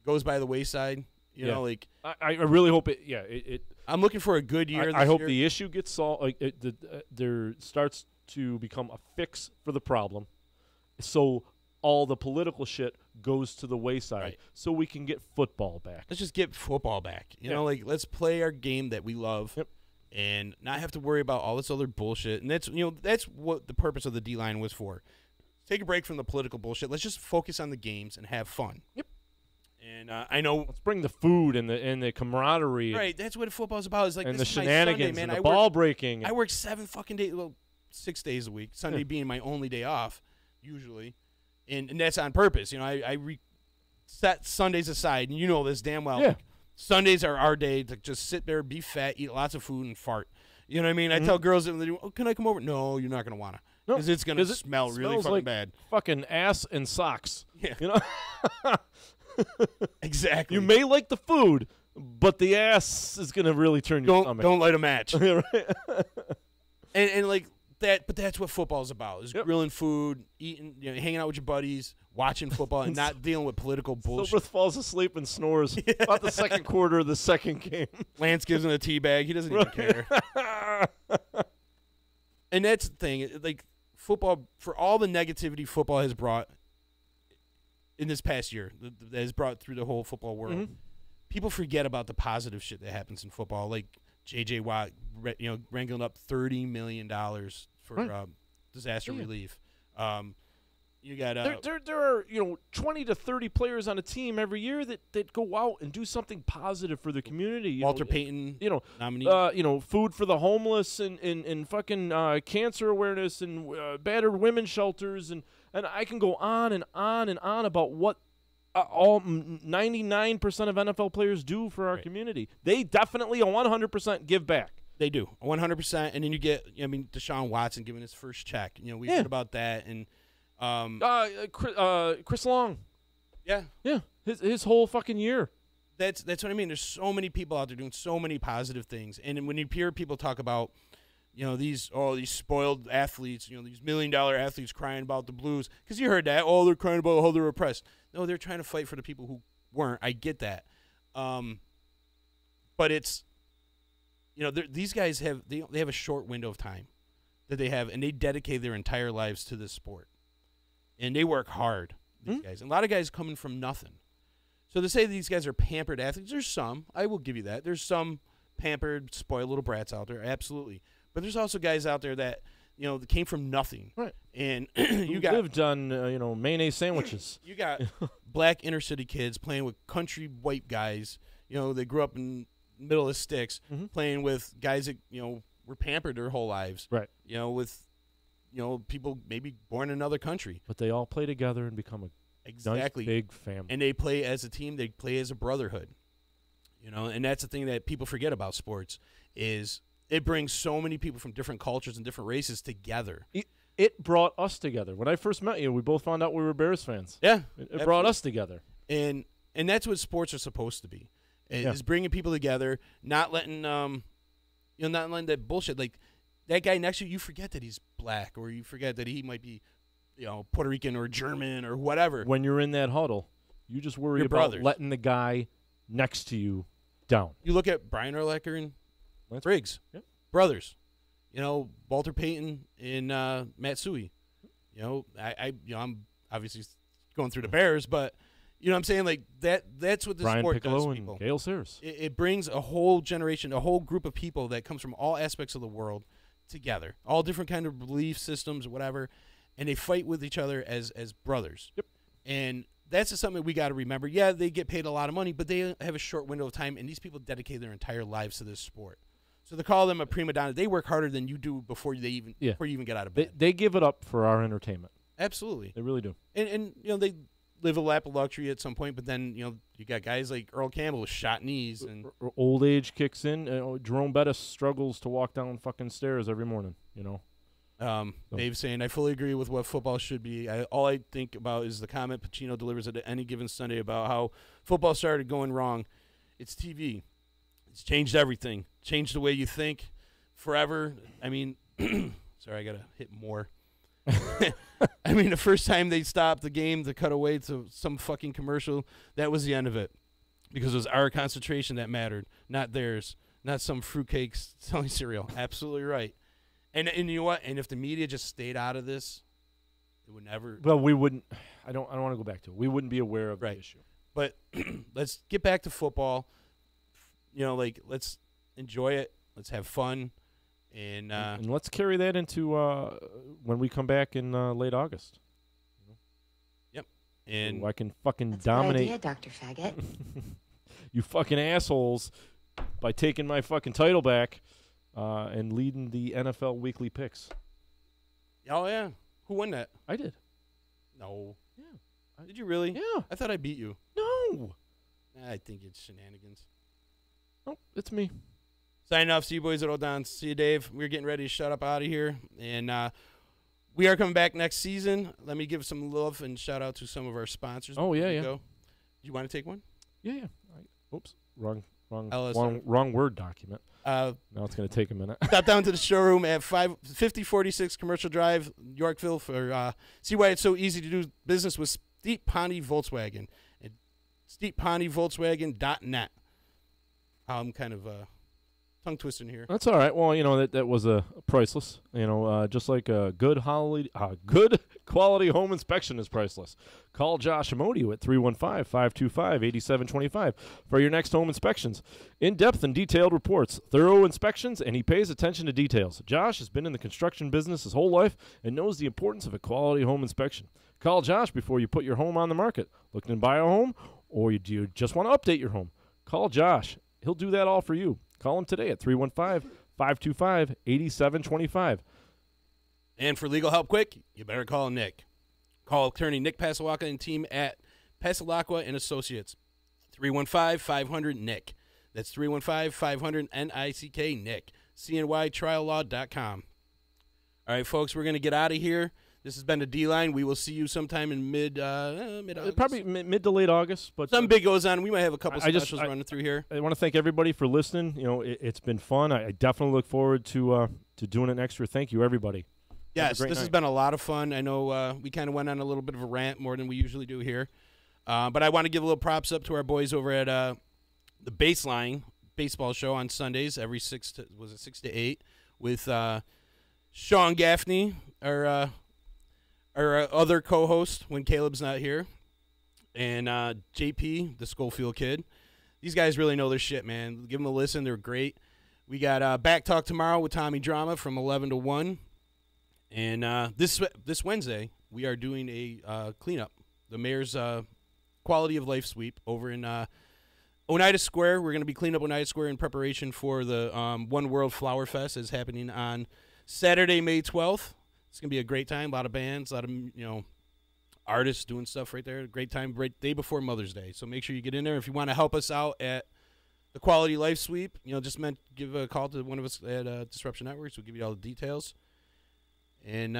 goes by the wayside. You know, like
I really hope it. Yeah, it.
I'm looking for a good year.
I hope the issue gets solved. Like there starts to become a fix for the problem, so all the political shit goes to the wayside, so we can get football back.
Let's just get football back. You know, like let's play our game that we love, and not have to worry about all this other bullshit. And that's what the purpose of the D-line was for. Take a break from the political bullshit. Let's just focus on the games and have fun.
Yep.
And I know.
Let's bring the food and the camaraderie.
Right. That's what football's about. Is like
and
this
the
is
shenanigans
my Sunday, man.
and the ball breaking.
I work 7 fucking days. Well, 6 days a week. Sunday being my only day off, usually. And that's on purpose. You know, I set Sundays aside, and you know this damn well.
Yeah.
Like, Sundays are our day to just sit there, be fat, eat lots of food, and fart. You know what I mean? I tell girls, oh, can I come over? No, you're not going to want to. Because it's going to smell really fucking
like
bad.
Fucking ass and socks.
Yeah.
You know?
Exactly.
You may like the food, but the ass is going to really turn your stomach.
Don't light a match.
Right.
and like that, but that's what football's about: is grilling food, eating, you know, hanging out with your buddies, watching football, and not dealing with political bullshit.
Silbreth falls asleep and snores about the second quarter of the second game.
Lance gives him a tea bag. He doesn't even care. And that's the thing. Like football, for all the negativity football has brought in this past year, that has brought through the whole football world, people forget about the positive shit that happens in football. Like J.J. Watt, you know, wrangling up $30 million for disaster relief. You got
there are 20 to 30 players on a team every year that go out and do something positive for the community.
Walter Payton, nominee.
Food for the homeless and fucking cancer awareness and battered women's shelters and I can go on and on and on about what all 99% of NFL players do for our community. They definitely 100% give back.
They do 100%, and then you get Deshaun Watson giving his first check. You know, we heard about that, and
Chris Long.
Yeah.
His whole fucking year.
That's what I mean. There's so many people out there doing so many positive things, and when you hear people talk about, these spoiled athletes, these $1 million athletes crying about the Blues, because you heard that. Oh, they're crying about how they're oppressed. No, they're trying to fight for the people who weren't. I get that, but it's, these guys have a short window of time that they have, and they dedicate their entire lives to this sport, and they work hard. These guys, and a lot of guys coming from nothing. So to say these guys are pampered athletes, there's some. I will give you that. There's some pampered, spoiled little brats out there, absolutely. But there's also guys out there that that came from nothing,
right?
And
you lived on mayonnaise sandwiches.
You got black inner city kids playing with country white guys. They grew up in the middle of the sticks, playing with guys that were pampered their whole lives,
right?
With people maybe born in another country,
but they all play together and become a nice big family.
And they play as a team. They play as a brotherhood. And that's the thing that people forget about sports is it brings so many people from different cultures and different races together.
It brought us together. When I first met you, we both found out we were Bears fans.
Yeah,
it brought us together.
And that's what sports are supposed to be. Is bringing people together, not letting not letting that bullshit. Like that guy next to you forget that he's black, or you forget that he might be, Puerto Rican or German or whatever.
When you're in that huddle, you just worry
Your
about
brothers.
letting the guy next to you down.
You look at Brian Urlacher and Lance Briggs, brothers. Walter Payton and Matt Suey. I'm obviously going through the Bears, but I'm saying, like that's what this
Brian
sport
Piccolo
does, people.
And Gale Sayers.
It brings a whole generation, a whole group of people that comes from all aspects of the world together, all different kind of belief systems, whatever, and they fight with each other as brothers.
Yep.
And that's just something we got to remember. Yeah, they get paid a lot of money, but they have a short window of time, and these people dedicate their entire lives to this sport. So to call them a prima donna, they work harder than you do before you even get out of bed.
They give it up for our entertainment.
Absolutely.
They really do.
And they live a lap of luxury at some point, but then, you got guys like Earl Campbell with shot knees. And
old age kicks in. Jerome Bettis struggles to walk down fucking stairs every morning, So.
Dave's saying, I fully agree with what football should be. All I think about is the comment Pacino delivers at any given Sunday about how football started going wrong. It's TV. It's changed everything. Changed the way you think forever. I mean, sorry, I got to hit more. I mean, the first time they stopped the game to cut away to some fucking commercial, that was the end of it. Because it was our concentration that mattered, not theirs. Not some fruitcakes selling cereal. Absolutely right. And you know what? And if the media just stayed out of this, it would never.
Well, we wouldn't. I don't want to go back to it. We wouldn't be aware of the issue.
But let's get back to football. Let's enjoy it. Let's have fun, and
let's carry that into when we come back in late August.
Yep. And
so I can fucking
That's
dominate.
A good idea, Dr. Faggot.
You fucking assholes by taking my fucking title back. And leading the NFL weekly picks.
Oh, yeah. Who won that?
I did.
No. Yeah. Did you really?
Yeah.
I thought I beat you.
No.
I think it's shenanigans.
Oh, it's me.
Signing off. See you boys at Old Don. See you, Dave. We're getting ready to shut up out of here. And we are coming back next season. Let me give some love and shout out to some of our sponsors.
Oh, yeah, yeah.
Do you want to take one?
Yeah. Oops. Wrong word document.
Now
it's going to take a minute.
Stop down to the showroom at 5046 Commercial Drive, Yorkville, for see why it's so easy to do business with Steep Pawnee Volkswagen at steeppawnee-volkswagen.net. I'm kind of tongue twisting here.
That's all right. Well, that was a priceless. Just like a good quality home inspection is priceless. Call Josh Amodio at 315-525-8725 for your next home inspections. In-depth and detailed reports, thorough inspections, and he pays attention to details. Josh has been in the construction business his whole life and knows the importance of a quality home inspection. Call Josh before you put your home on the market. Looking to buy a home, or do you just want to update your home? Call Josh. He'll do that all for you. Call him today at 315-525-8725.
And for legal help quick, you better call Nick. Call attorney Nick Pasalacqua and team at Pasalacqua and Associates. 315-500-NICK. That's 315-500-NICK, Nick. CNYTrialLaw.com. All right, folks, we're going to get out of here. This has been the D-Line. We will see you sometime in mid-August.
Probably mid to late August. But
something big goes on. We might have a couple specials running through here.
I want to thank everybody for listening. It's been fun. I definitely look forward to doing it next year. Thank you, everybody.
Yes, this has been a lot of fun. I know we kind of went on a little bit of a rant more than we usually do here. But I want to give a little props up to our boys over at the Baseline Baseball Show on Sundays, every 6 to 8, with Sean Gaffney, our other co-host when Caleb's not here, and JP, the Schofield kid. These guys really know their shit, man. Give them a listen. They're great. We got Back Talk tomorrow with Tommy Drama from 11 to 1. And this Wednesday, we are doing a cleanup, the mayor's quality of life sweep over in Oneida Square. We're going to be cleaning up Oneida Square in preparation for the One World Flower Fest is happening on Saturday, May 12th. It's going to be a great time. A lot of bands, a lot of artists doing stuff right there. Great time, right day before Mother's Day. So make sure you get in there. If you want to help us out at the Quality Life Sweep, just give a call to one of us at Disruption Networks. We'll give you all the details. And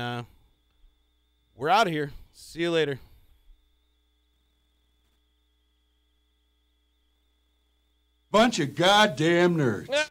we're out of here. See you later.
Bunch of goddamn nerds.
Yeah.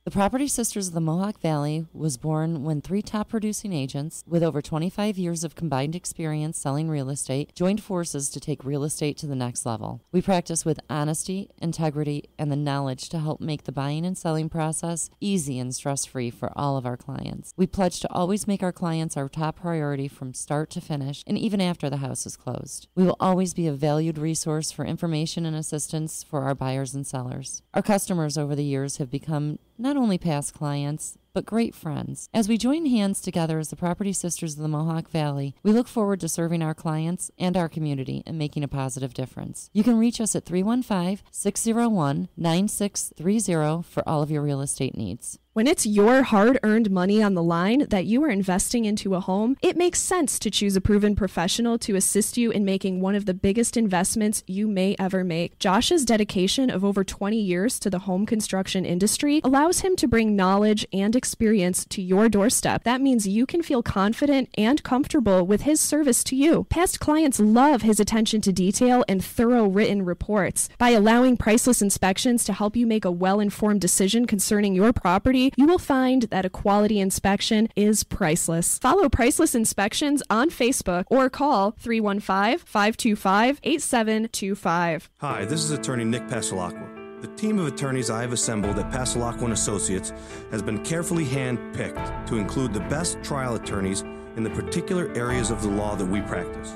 The Property Sisters of the Mohawk Valley was born when 3 top producing agents with over 25 years of combined experience selling real estate joined forces to take real estate to the next level. We practice with honesty, integrity, and the knowledge to help make the buying and selling process easy and stress-free for all of our clients. We pledge to always make our clients our top priority from start to finish and even after the house is closed. We will always be a valued resource for information and assistance for our buyers and sellers. Our customers over the years have become not only past clients, but great friends. As we join hands together as the Property Sisters of the Mohawk Valley, we look forward to serving our clients and our community and making a positive difference. You can reach us at 315-601-9630 for all of your real estate needs.
When it's your hard-earned money on the line that you are investing into a home, it makes sense to choose a proven professional to assist you in making one of the biggest investments you may ever make. Josh's dedication of over 20 years to the home construction industry allows him to bring knowledge and experience to your doorstep. That means you can feel confident and comfortable with his service to you. Past clients love his attention to detail and thorough written reports. By allowing Priceless Inspections to help you make a well-informed decision concerning your property, you will find that a quality inspection is priceless. Follow Priceless Inspections on Facebook or call 315-525-8725.
Hi, this is attorney Nick Passalacqua. The team of attorneys I have assembled at Passalacqua & Associates has been carefully hand-picked to include the best trial attorneys in the particular areas of the law that we practice.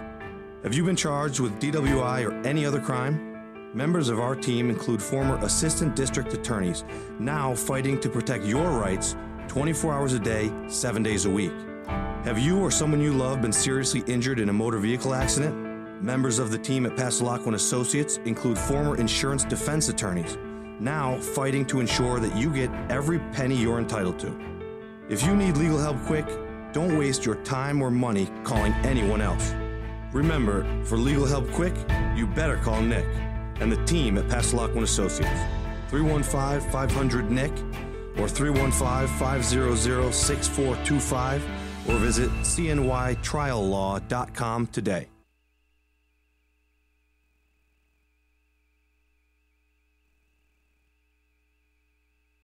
Have you been charged with DWI or any other crime? Members of our team include former assistant district attorneys, now fighting to protect your rights 24 hours a day, 7 days a week. Have you or someone you love been seriously injured in a motor vehicle accident? Members of the team at Passalacqua & Associates include former insurance defense attorneys, now fighting to ensure that you get every penny you're entitled to. If you need legal help quick, don't waste your time or money calling anyone else. Remember, for legal help quick, you better call Nick and the team at Passalacqua & Associates. 315-500-NICK or 315-500-6425 or visit cnytriallaw.com today.